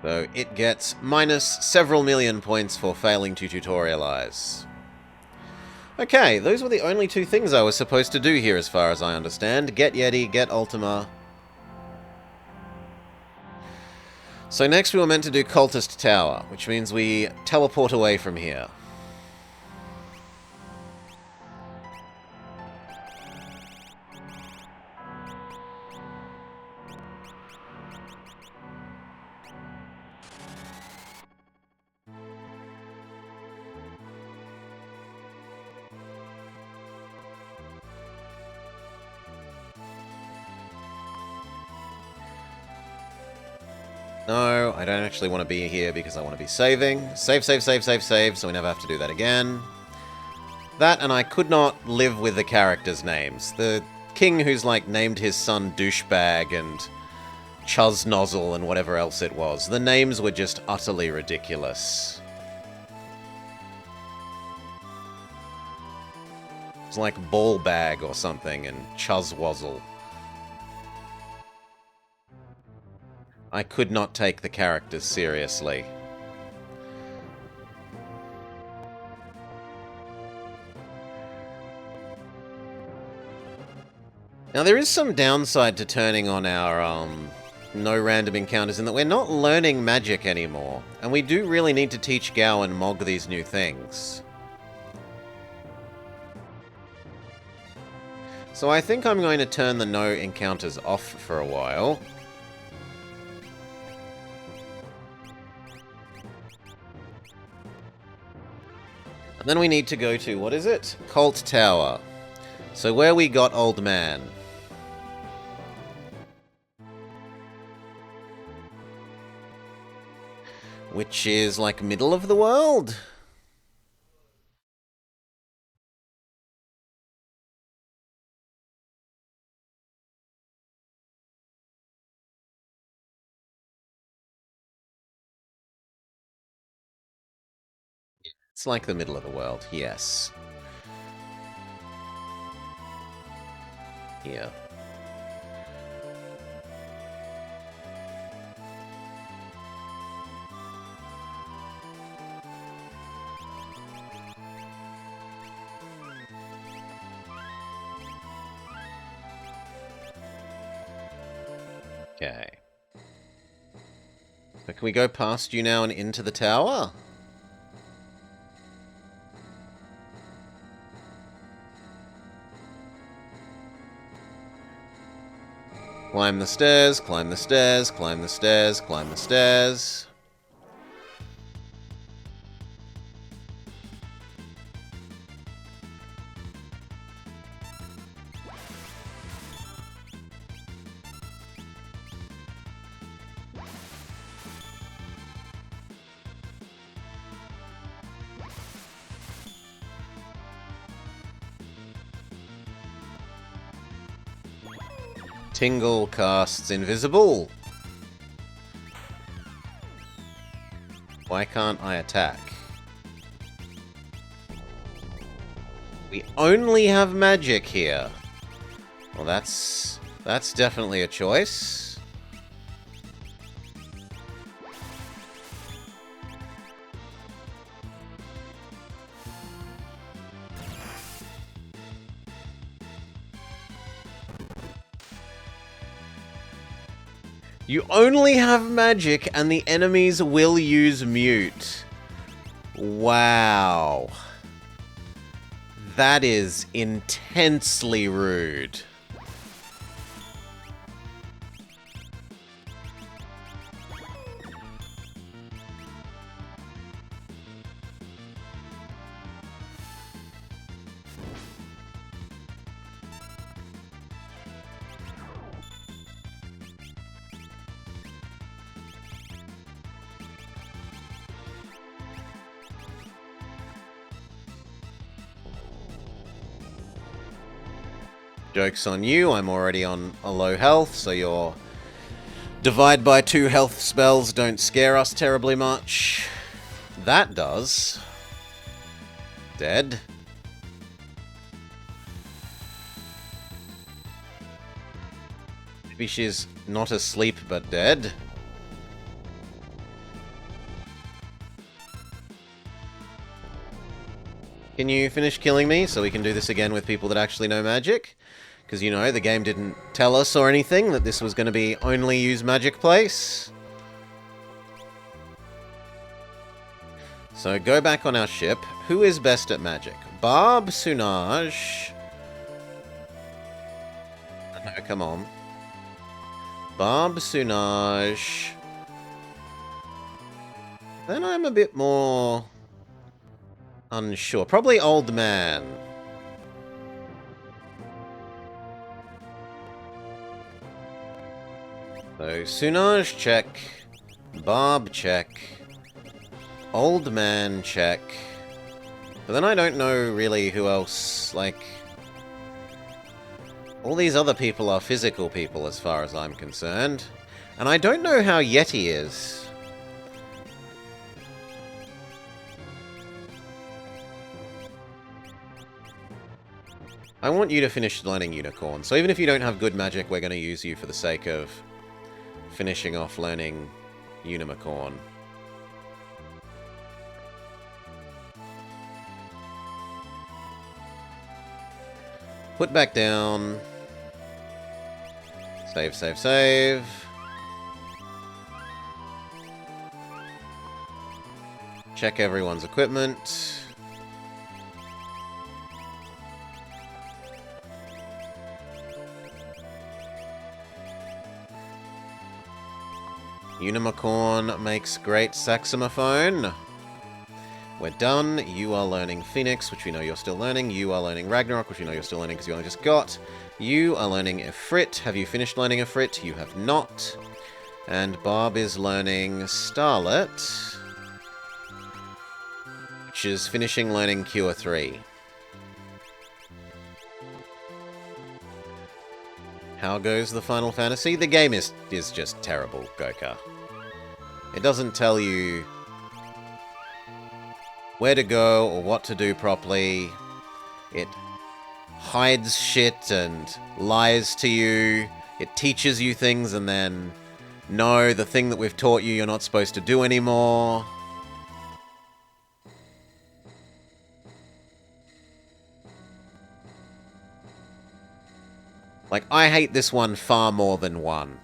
So it gets minus several million points for failing to tutorialize. Okay, those were the only two things I was supposed to do here as far as I understand. Get Yeti, get Ultima. So next we were meant to do Cultist Tower, which means we teleport away from here. No, I don't actually want to be here because I want to be saving. Save, save, save, save, save, so we never have to do that again. That, and I could not live with the characters' names. The king who's, like, named his son Douchebag and Chuz Nozzle and whatever else it was. The names were just utterly ridiculous. It's like Ball Bag or something and Chuzwazzle. I could not take the characters seriously. Now, there is some downside to turning on our, no random encounters in that we're not learning magic anymore. And we do really need to teach Gao and Mog these new things. So I think I'm going to turn the no encounters off for a while. And then we need to go to, what is it? Cult Tower. So where we got Old Man. Which is like middle of the world? It's like the middle of the world, yes. Here. Okay. So can we go past you now and into the tower? Climb the stairs, climb the stairs, climb the stairs, climb the stairs. Tingle casts invisible. Why can't I attack? We only have magic here. Well, that's definitely a choice. You only have magic and the enemies will use mute. Wow. That is intensely rude. Joke's on you, I'm already on a low health, so your divide by 2 health spells don't scare us terribly much. That does. Dead. Maybe she's not asleep but dead. Can you finish killing me so we can do this again with people that actually know magic? Because, you know, the game didn't tell us or anything that this was going to be only use magic place. So go back on our ship. Who is best at magic? Barb, Sunaj. No, come on. Barb, Sunaj. Then I'm a bit more unsure. Probably Old Man. So, Sunaj, check. Barb, check. Old Man, check. But then I don't know really who else, like... All these other people are physical people as far as I'm concerned. And I don't know how Yeti is. I want you to finish learning Unicorn. So even if you don't have good magic, we're going to use you for the sake of finishing off learning Unicorn. Put back down. Save, save, save. Check everyone's equipment. Unicorn makes great saxophone. We're done. You are learning Phoenix, which we know you're still learning. You are learning Ragnarok, which we know you're still learning because you only just got. You are learning Ifrit. Have you finished learning Ifrit? You have not. And Barb is learning Starlet, which is finishing learning Cure 3. How goes the Final Fantasy? The game is just terrible, Goka. It doesn't tell you where to go or what to do properly. It hides shit and lies to you. It teaches you things and then, no, the thing that we've taught you you're not supposed to do anymore. Like, I hate this one far more than 1.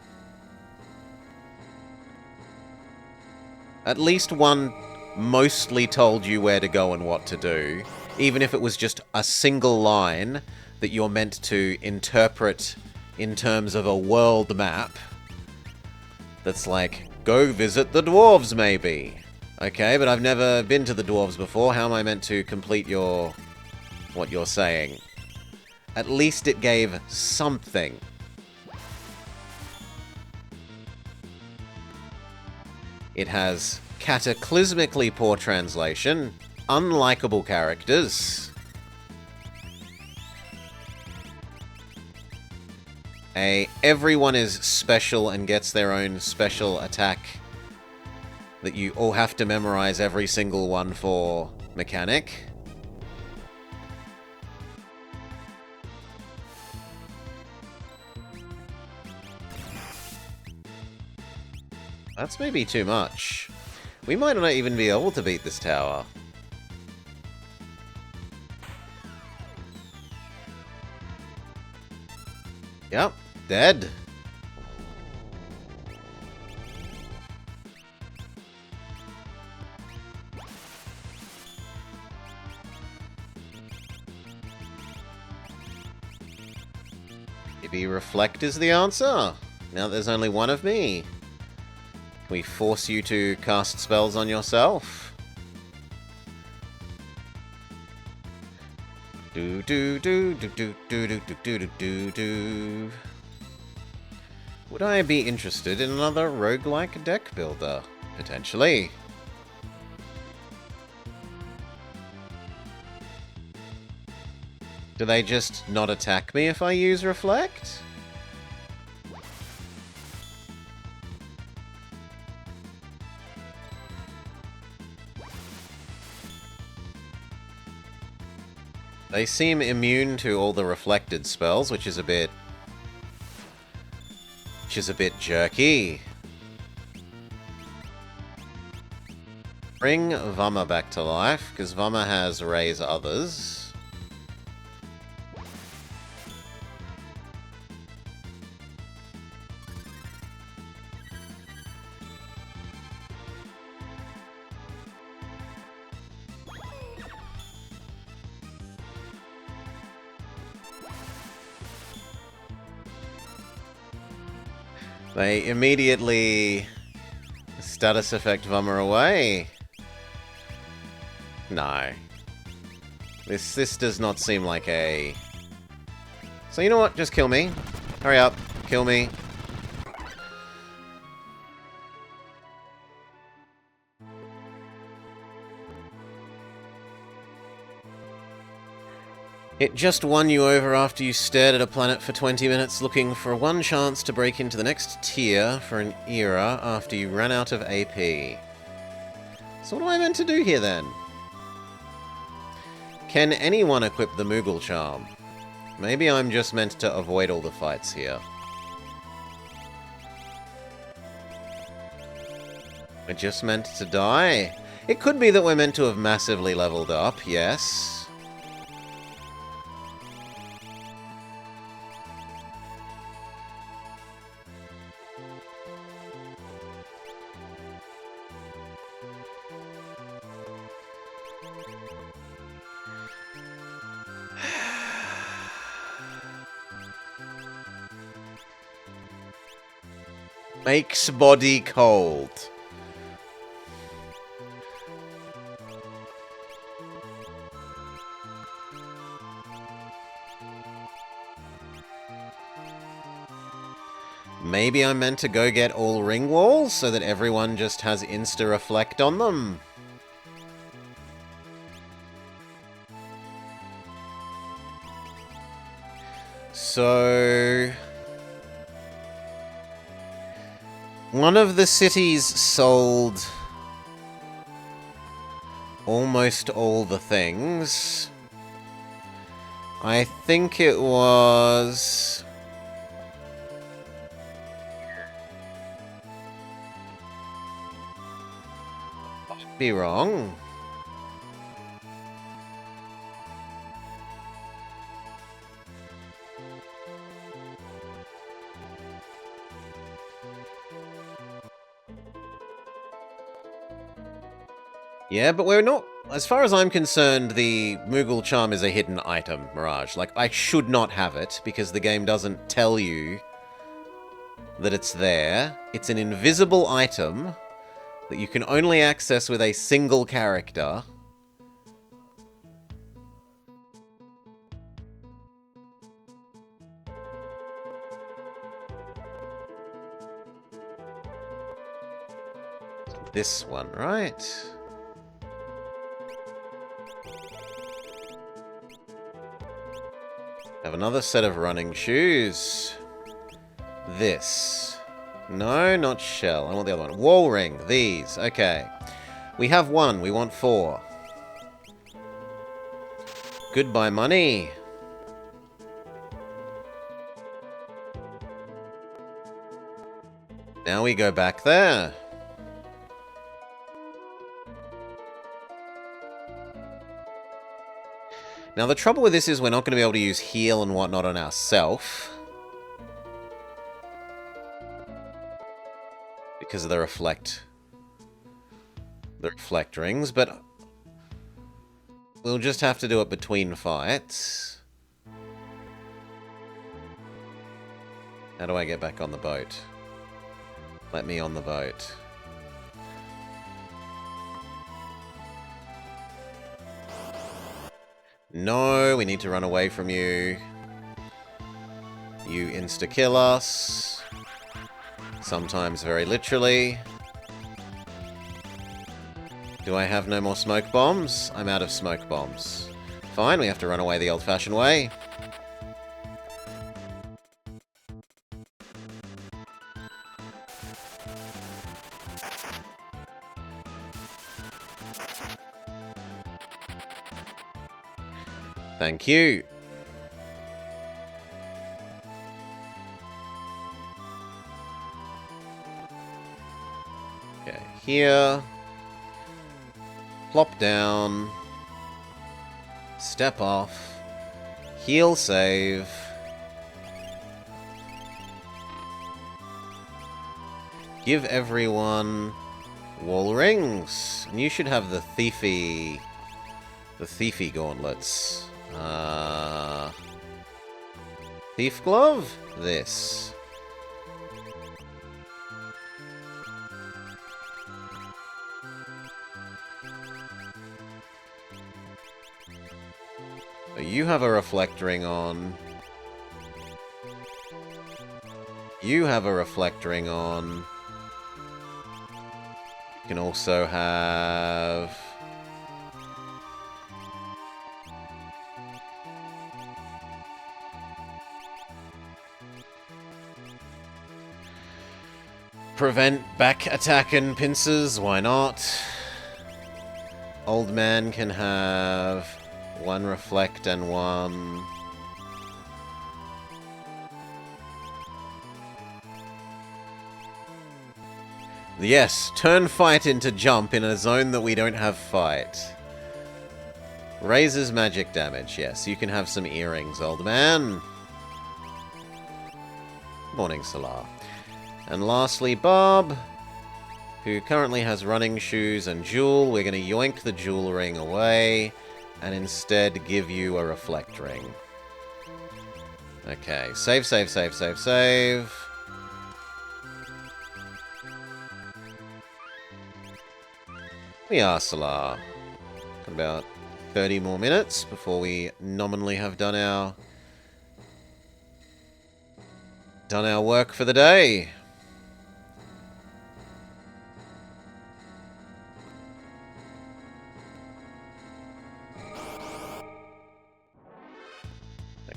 At least 1 mostly told you where to go and what to do, even if it was just a single line that you're meant to interpret in terms of a world map that's like, go visit the dwarves, maybe. Okay, but I've never been to the dwarves before. How am I meant to complete what you're saying? At least it gave something. It has cataclysmically poor translation, unlikable characters, everyone is special and gets their own special attack that you all have to memorize every single one for mechanic. That's maybe too much. We might not even be able to beat this tower. Yep, dead. Maybe reflect is the answer. Now there's only one of me. Can we force you to cast spells on yourself? Do do do do do do do do do do do. Would I be interested in another roguelike deck builder? Potentially. Do they just not attack me if I use Reflect? They seem immune to all the reflected spells, which is a bit jerky. Bring Vama back to life, because Vama has Raise Others. They immediately status effect Vama away. No. This does not seem like a... So you know what? Just kill me. Hurry up. Kill me. It just won you over after you stared at a planet for 20 minutes looking for one chance to break into the next tier for an era after you ran out of AP. So what am I meant to do here then? Can anyone equip the Moogle Charm? Maybe I'm just meant to avoid all the fights here. We're just meant to die? It could be that we're meant to have massively leveled up, yes. Makes body cold. Maybe I'm meant to go get all ring walls so that everyone just has insta-reflect on them. So... one of the cities sold almost all the things. I think it was... I'd be wrong. Yeah, but we're not as far as I'm concerned, the Moogle Charm is a hidden item, Mirage. Like, I should not have it, because the game doesn't tell you that it's there. It's an invisible item that you can only access with a single character. This one, right? Have another set of running shoes. This. No, not shell. I want the other one. Wall ring. These. Okay. We have one. We want 4. Goodbye, money. Now we go back there. Now, the trouble with this is we're not going to be able to use heal and whatnot on ourselves. Because of the reflect rings, but we'll just have to do it between fights. How do I get back on the boat? Let me on the boat. No, we need to run away from you. You insta-kill us. Sometimes very literally. Do I have no more smoke bombs? I'm out of smoke bombs. Fine, we have to run away the old-fashioned way. Thank you. Okay, here. Plop down. Step off. Heal save. Give everyone wall rings. And you should have the thiefy gauntlets. Thief glove? This. You have a reflect ring on. You have a reflect ring on. You can also have... prevent back attack and pincers, why not? Old man can have 1 reflect and 1... Yes, turn fight into jump in a zone that we don't have fight. Raises magic damage, yes. You can have some earrings, old man. Morning, Salar. And lastly, Bob, who currently has running shoes and jewel. We're going to yoink the jewel ring away and instead give you a reflect ring. Okay, save, save, save, save, save. We are Salar. Got about 30 more minutes before we nominally have done our work for the day.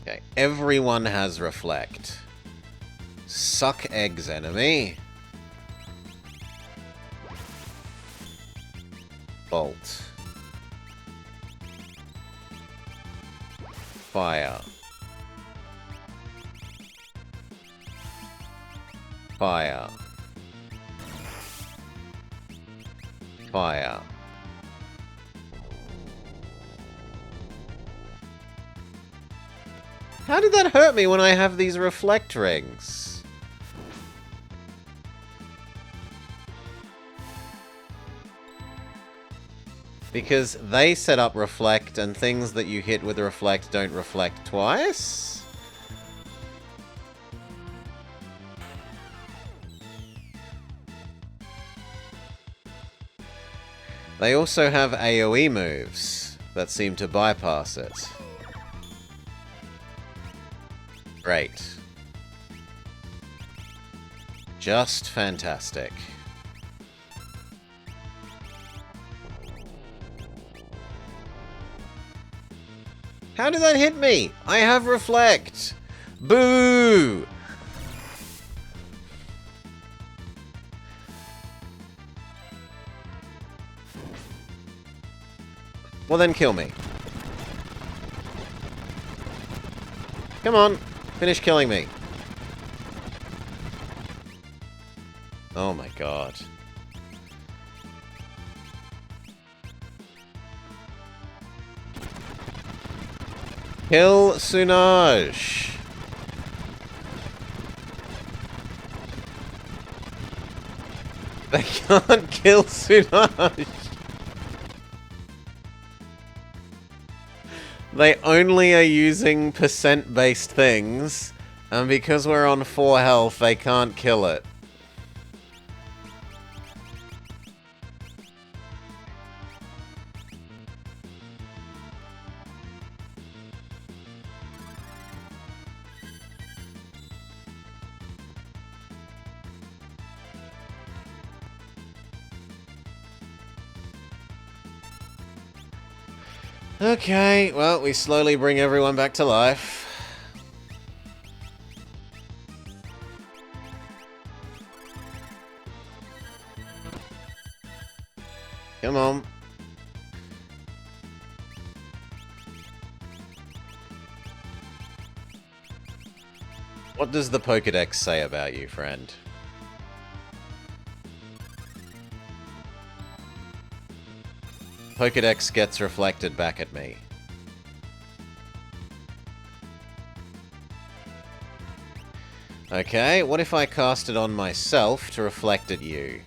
Okay, everyone has reflect. Suck eggs, enemy. Bolt. Fire. Fire. Fire. How did that hurt me when I have these reflect rings? Because they set up reflect, and things that you hit with reflect don't reflect twice. They also have AoE moves that seem to bypass it. Great. Just fantastic. How did that hit me? I have reflect! Boo! Well then kill me. Come on, finish killing me. Oh my god. Kill Sunaj! They can't kill Sunaj! They only are using percent-based things, and because we're on 4 health, they can't kill it. Okay, well, we slowly bring everyone back to life. Come on. What does the Pokédex say about you, friend? Pokédex gets reflected back at me. Okay, what if I cast it on myself to reflect at you?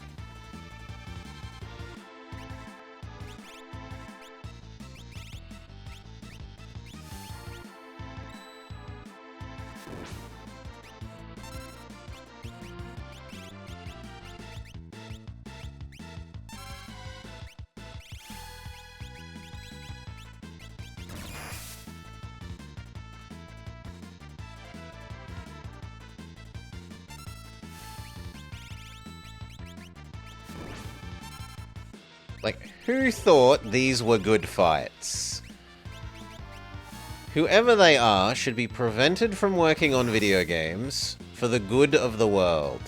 Like, who thought these were good fights? Whoever they are should be prevented from working on video games for the good of the world.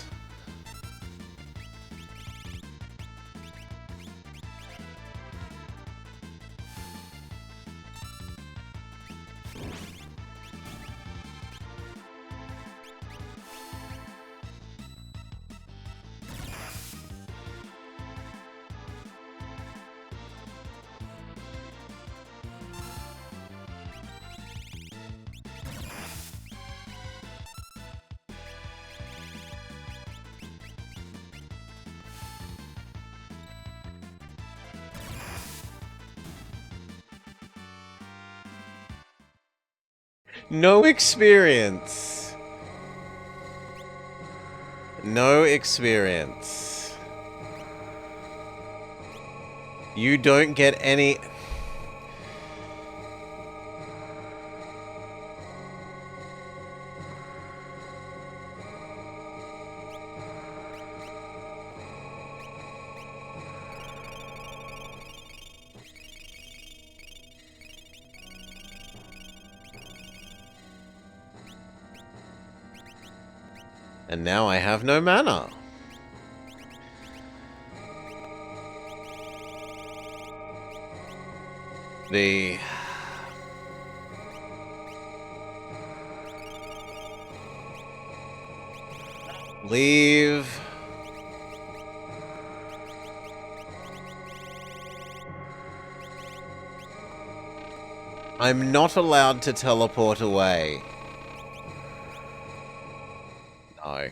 No experience. No experience. You don't get any... And now I have no mana. The... Leave... I'm not allowed to teleport away. No.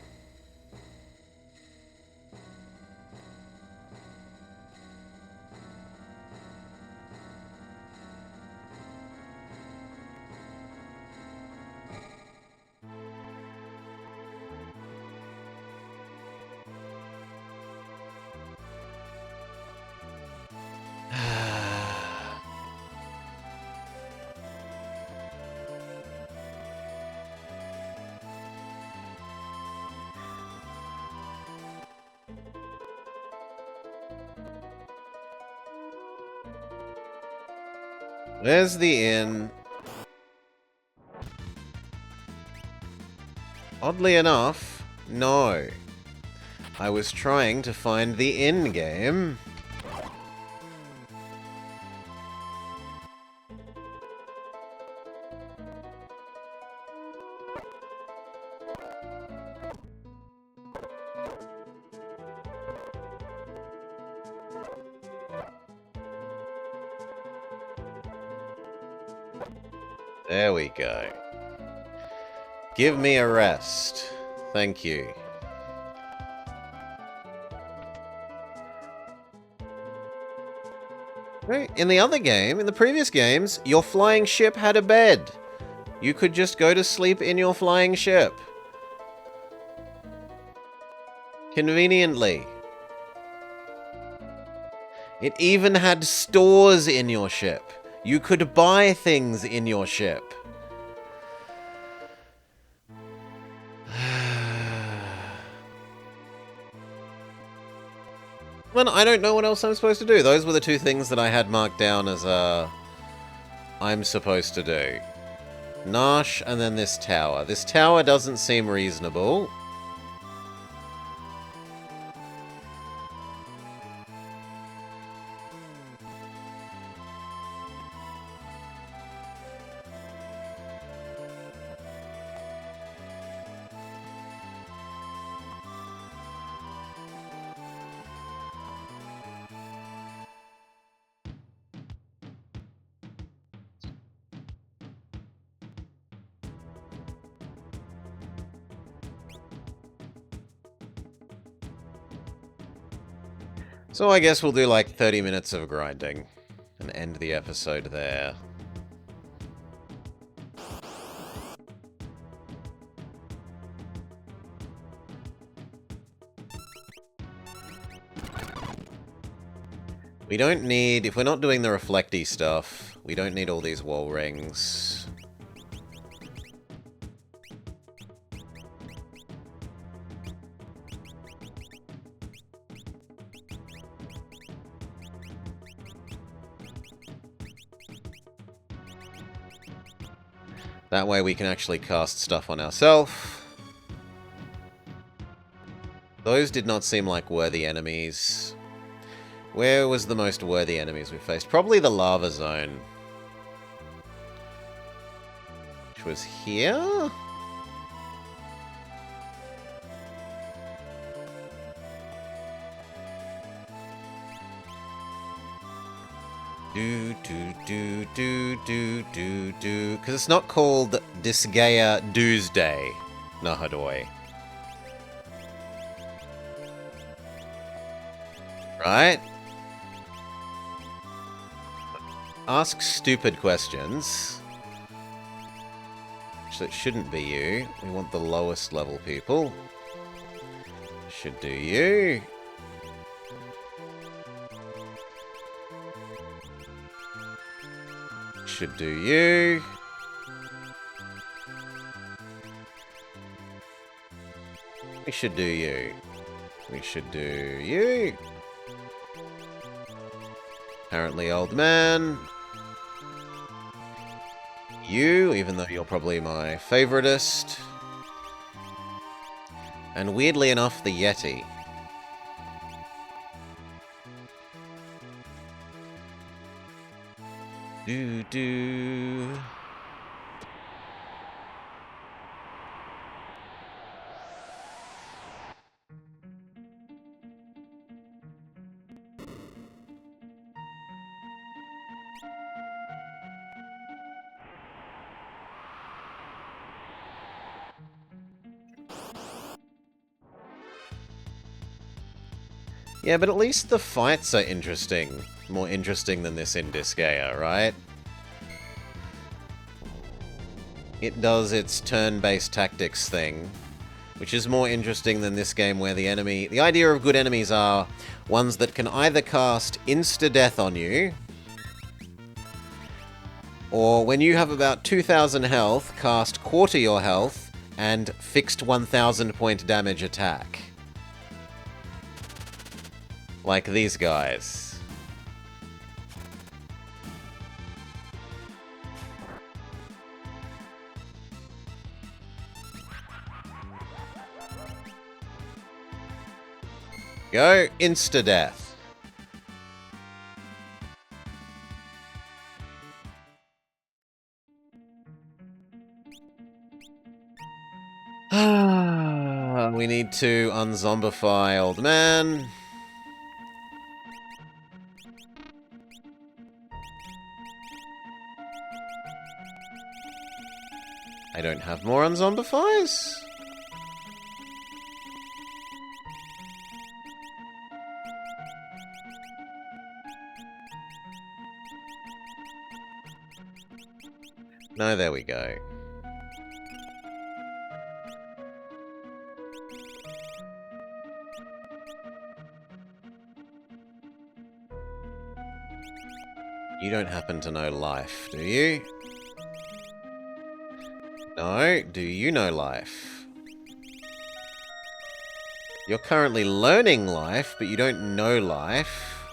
There's the inn. Oddly enough, no. I was trying to find the inn game. There we go. Give me a rest. Thank you. In the other game, in the previous games, your flying ship had a bed. You could just go to sleep in your flying ship. Conveniently. It even had stores in your ship. You could buy things in your ship. Well, I don't know what else I'm supposed to do. Those were the two things that I had marked down as, I'm supposed to do. Nash, and then this tower. This tower doesn't seem reasonable. So I guess we'll do like 30 minutes of grinding and end the episode there. We don't need, if we're not doing the reflecty stuff, we don't need all these wall rings. That way we can actually cast stuff on ourselves. Those did not seem like worthy enemies. Where was the most worthy enemies we faced? Probably the lava zone. Which was here? Because it's not called Disgaea Doomsday, Nahadoi. Right? Ask stupid questions. So it shouldn't be you. We want the lowest level people. Should do you. Should do you. We should do you. We should do you. Apparently, old man. You, even though you're probably my favoritist. And weirdly enough, the Yeti. Do. Yeah, but at least the fights are interesting. More interesting than this in Disgaea, right? It does its turn-based tactics thing, which is more interesting than this game where the enemy... The idea of good enemies are ones that can either cast insta-death on you, or when you have about 2,000 health, cast quarter your health and fixed 1,000 point damage attack. Like these guys. Go. Insta-death. We need to unzombify old man. I don't have more unzombifies? No, there we go. You don't happen to know life, do you? No, do you know life? You're currently learning life, but you don't know life.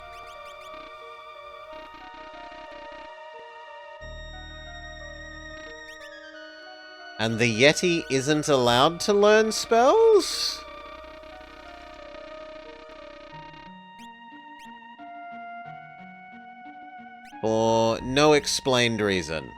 And the Yeti isn't allowed to learn spells? For no explained reason.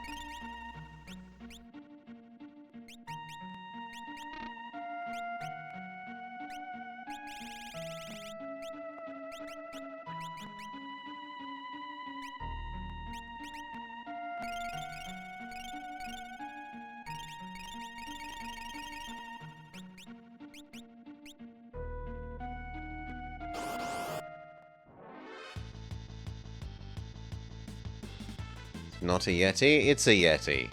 Not a Yeti, it's a Yeti.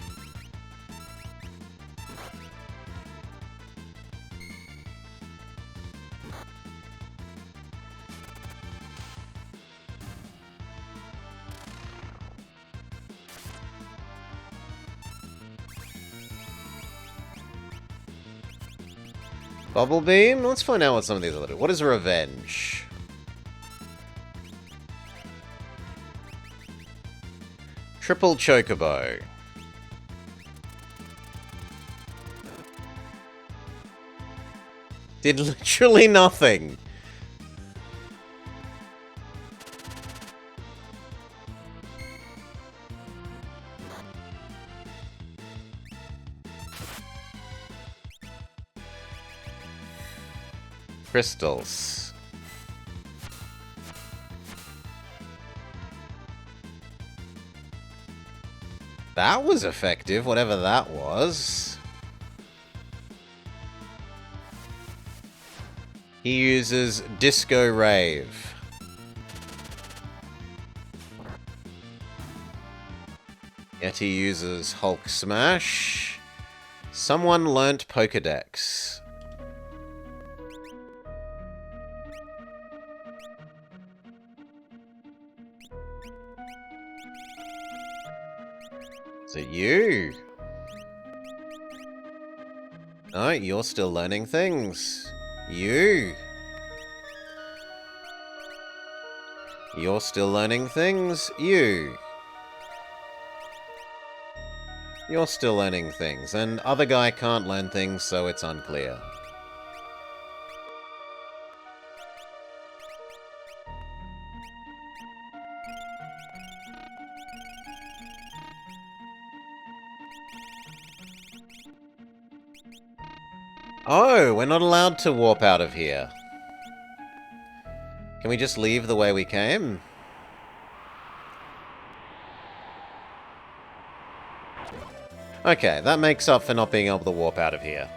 Bubble Beam? Let's find out what some of these are. What is Revenge? Triple Chocobo. Did literally nothing. Crystals. That was effective, whatever that was. He uses Disco Rave. Yet he uses Hulk Smash. Someone learnt Pokedex. Is it you? No, you're still learning things. You. You're still learning things. You. You're still learning things. And other guy can't learn things, so it's unclear. Oh, we're not allowed to warp out of here. Can we just leave the way we came? Okay, that makes up for not being able to warp out of here.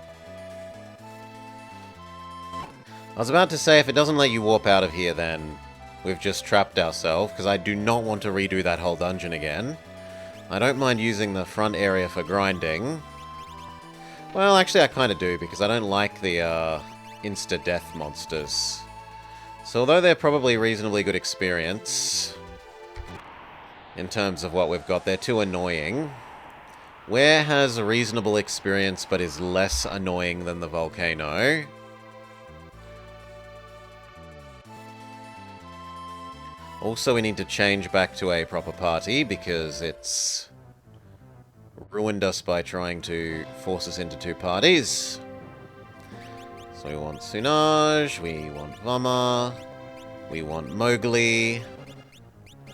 I was about to say, if it doesn't let you warp out of here, then we've just trapped ourselves, because I do not want to redo that whole dungeon again. I don't mind using the front area for grinding. Well, actually I kind of do, because I don't like the insta-death monsters. So although they're probably reasonably good experience, in terms of what we've got, they're too annoying. Where has reasonable experience but is less annoying than the volcano? Also, we need to change back to a proper party, because it's ruined us by trying to force us into two parties. So we want Sunaj, we want Vama, we want Mowgli,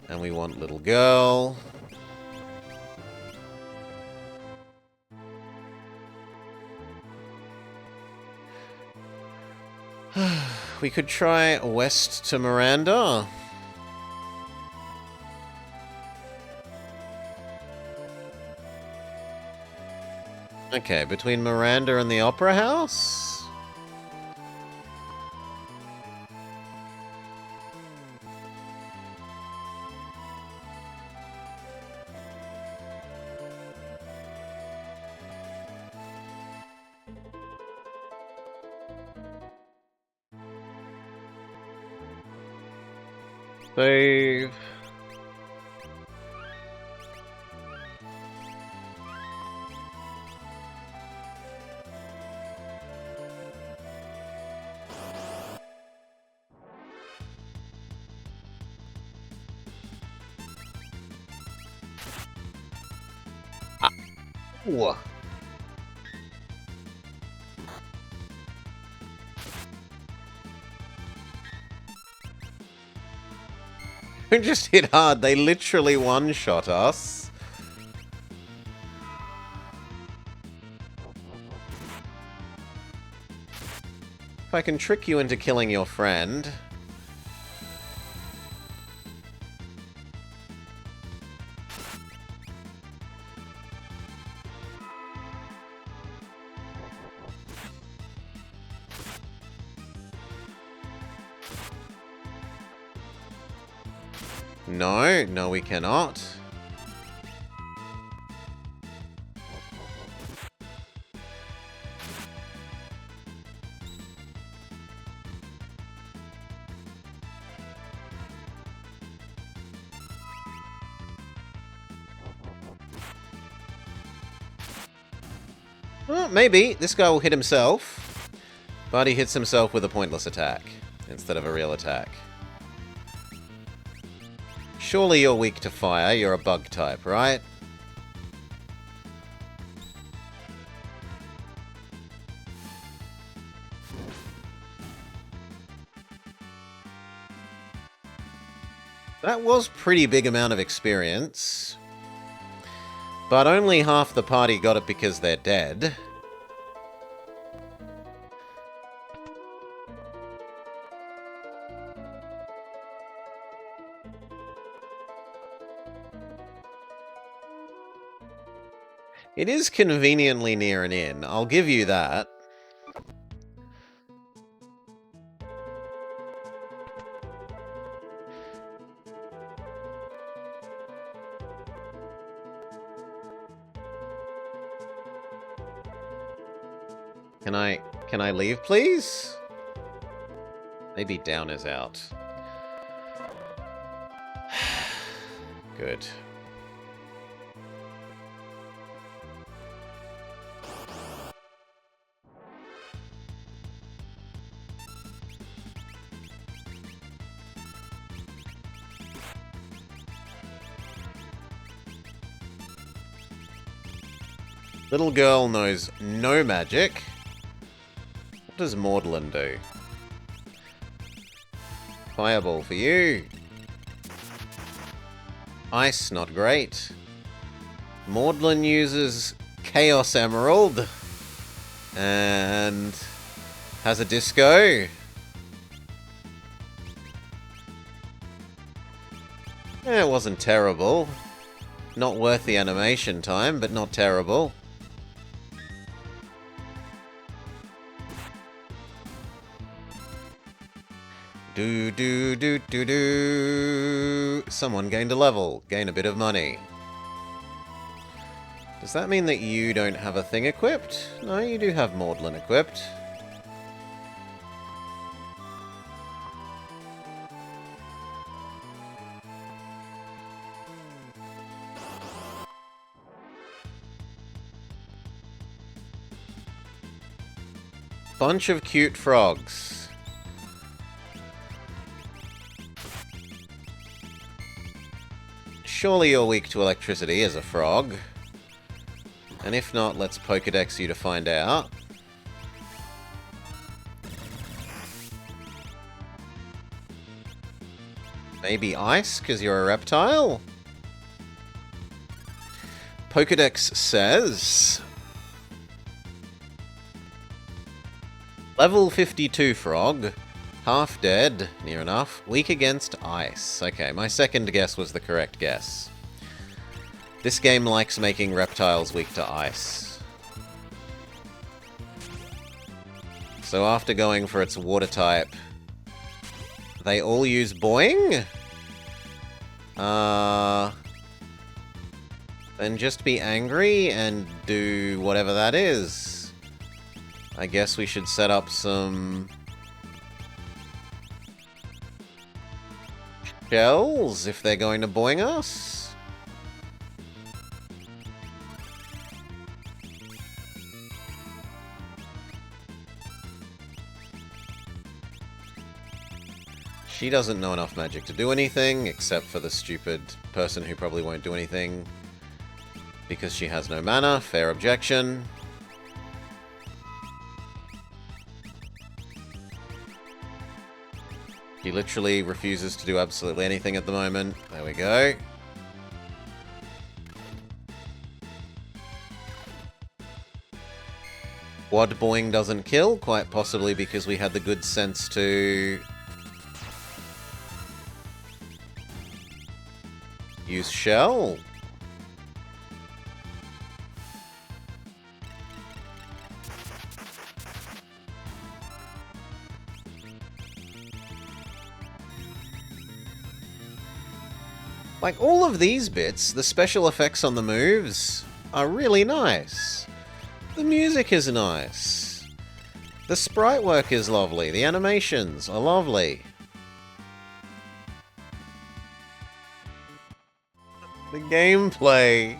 and we want Little Girl. We could try west to Miranda. Okay, between Miranda and the Opera House? Save. Ooh. Don't just hit hard, they literally one-shot us. If I can trick you into killing your friend... No, we cannot. Well, maybe. This guy will hit himself. But he hits himself with a pointless attack instead of a real attack. Surely you're weak to fire, you're a bug type, right? That was pretty big amount of experience. But only half the party got it because they're dead. It is conveniently near an inn, I'll give you that. Can I leave, please? Maybe down is out. Good. Little girl knows no magic. What does Maudlin do? Fireball for you. Ice, not great. Maudlin uses Chaos Emerald. And has a disco. It wasn't terrible. Not worth the animation time, but not terrible. Do. Someone gained a level. Gain a bit of money. Does that mean that you don't have a thing equipped? No, you do have Maudlin equipped. Bunch of cute frogs. Surely you're weak to electricity as a frog. And if not, let's Pokedex you to find out. Maybe ice, because you're a reptile? Pokedex says... Level 52 frog. Half dead. Near enough. Weak against ice. Okay, my second guess was the correct guess. This game likes making reptiles weak to ice. So after going for its water type... They all use Boing? Then just be angry and do whatever that is. I guess we should set up some... shells if they're going to Boing us. She doesn't know enough magic to do anything, except for the stupid person who probably won't do anything because she has no mana. Fair objection. He literally refuses to do absolutely anything at the moment. There we go. Quad Boing doesn't kill, quite possibly because we had the good sense to... use Shell. Like, all of these bits, the special effects on the moves are really nice. The music is nice. The sprite work is lovely. The animations are lovely. The gameplay.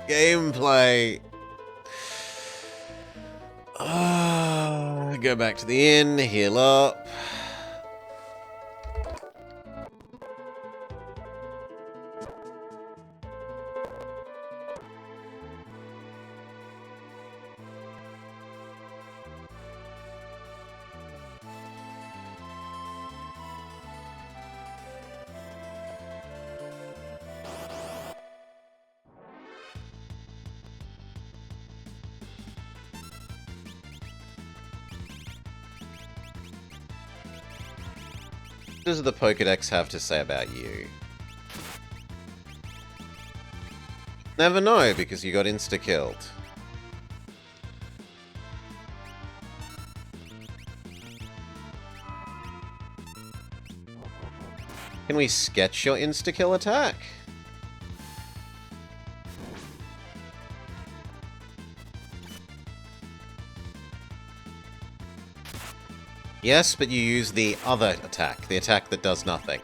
Gameplay. Go back to the inn, heal up. What does the Pokedex have to say about you? Never know, because you got insta-killed. Can we sketch your insta-kill attack? Yes, but you use the other attack, the attack that does nothing.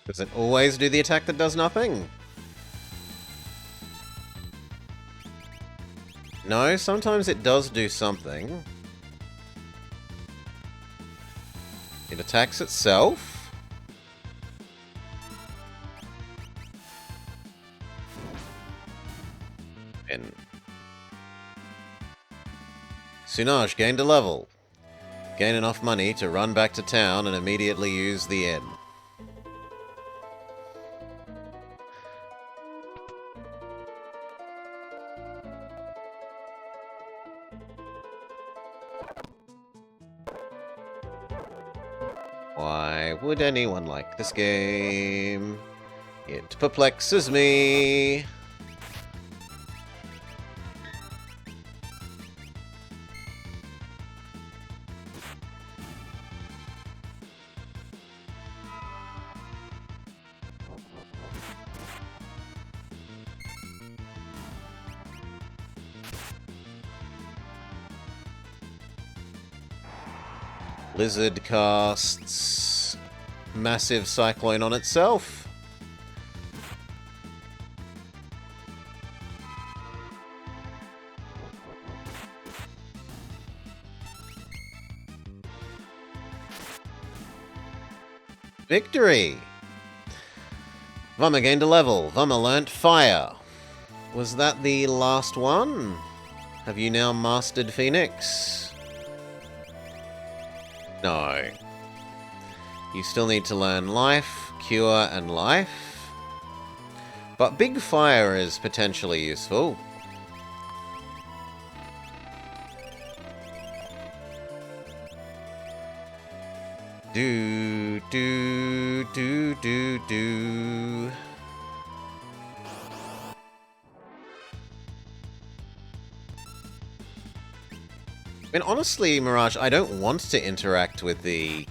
Does it always do the attack that does nothing? No, sometimes it does do something. It attacks itself. And Sunaj gained a level. Gain enough money to run back to town and immediately use the inn. Why would anyone like this game? It perplexes me. Blizzard casts Massive Cyclone on itself. Victory! Vummer gained a level. Vummer learnt fire. Was that the last one? Have you now mastered Phoenix? No. You still need to learn life, cure, and life. But big fire is potentially useful. Do. I mean, honestly, Mirage, I don't want to interact with the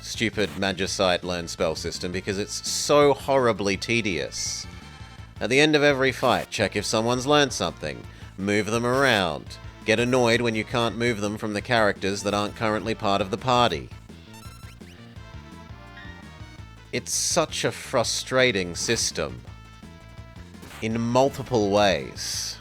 stupid Magicite learn spell system because it's so horribly tedious. At the end of every fight, check if someone's learned something, move them around, get annoyed when you can't move them from the characters that aren't currently part of the party. It's such a frustrating system in multiple ways.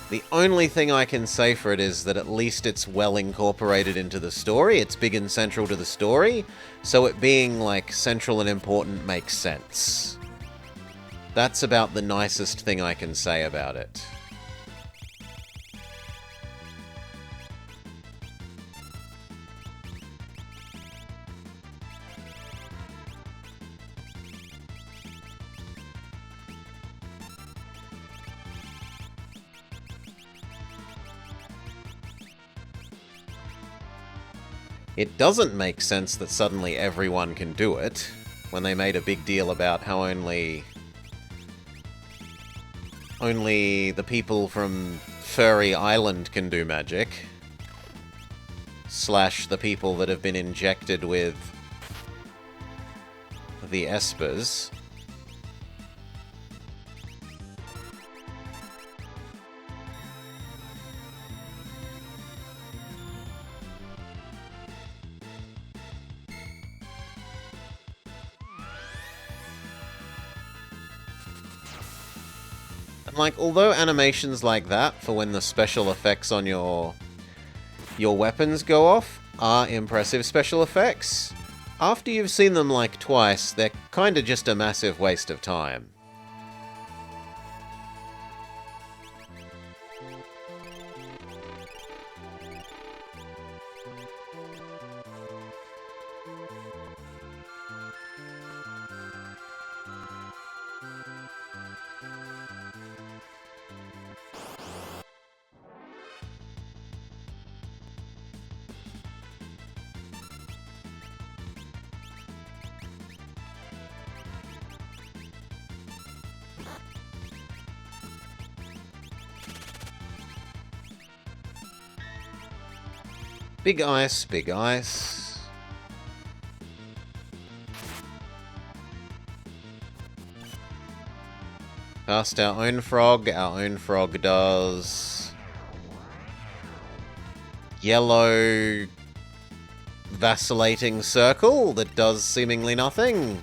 The only thing I can say for it is that at least it's well incorporated into the story. It's big and central to the story, so it being, like, central and important makes sense. That's about the nicest thing I can say about it. It doesn't make sense that suddenly everyone can do it, when they made a big deal about how only the people from Furry Island can do magic. / the people that have been injected with the Espers. Like, although animations like that, for when the special effects on your weapons go off, are impressive special effects, after you've seen them like twice, they're kinda just a massive waste of time. Big ice, big ice. Cast our own frog does yellow vacillating circle that does seemingly nothing.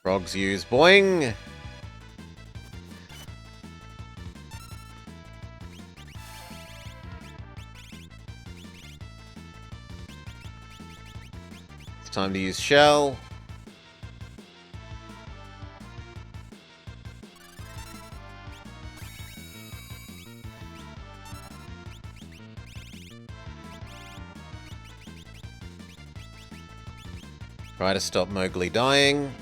Frogs use boing. It's time to use shell. Try to stop Mowgli dying.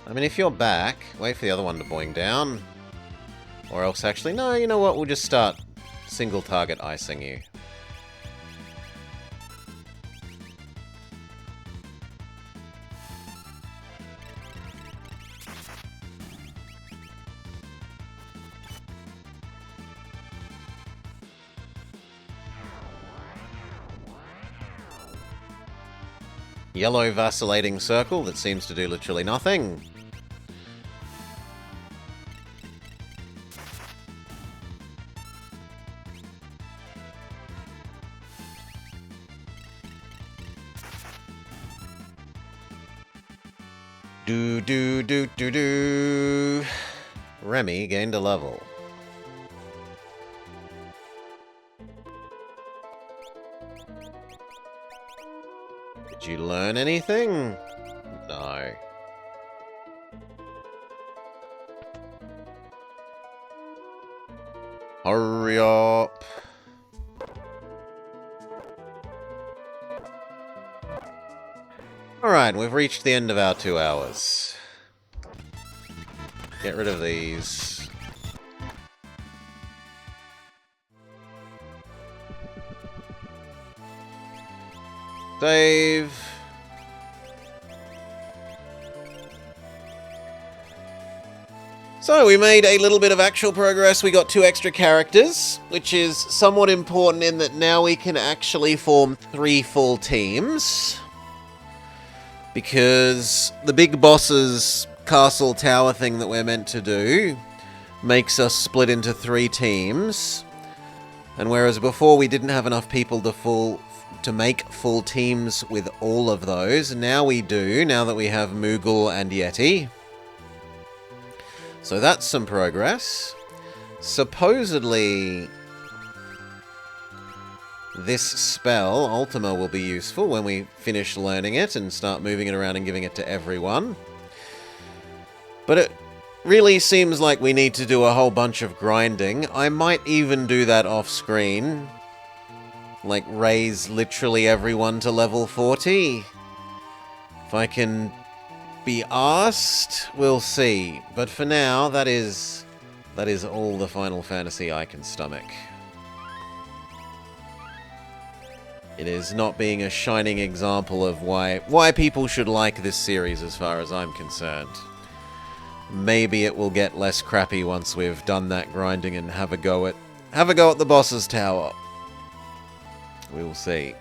I mean, if you're back, wait for the other one to boing down. Or else, actually, no, you know what? We'll just start single target icing you. Yellow vacillating circle that seems to do literally nothing. Do do do do do. Remy gained a level. Did you learn anything? No. Hurry up. Alright, we've reached the end of our 2 hours. Get rid of these. Save. So we made a little bit of actual progress. We got 2 extra characters, which is somewhat important in that now we can actually form 3 full teams. Because the big boss's castle tower thing that we're meant to do makes us split into 3 teams. And whereas before we didn't have enough people to make full teams with all of those, now we do, now that we have Moogle and Yeti. So that's some progress. Supposedly, this spell, Ultima, will be useful when we finish learning it and start moving it around and giving it to everyone. But it really seems like we need to do a whole bunch of grinding. I might even do that off screen. Like, raise literally everyone to level 40. If I can be asked, we'll see. But for now, that is all the Final Fantasy I can stomach. It is not being a shining example of why people should like this series as far as I'm concerned. Maybe it will get less crappy once we've done that grinding and have a go at the boss's tower. We will see.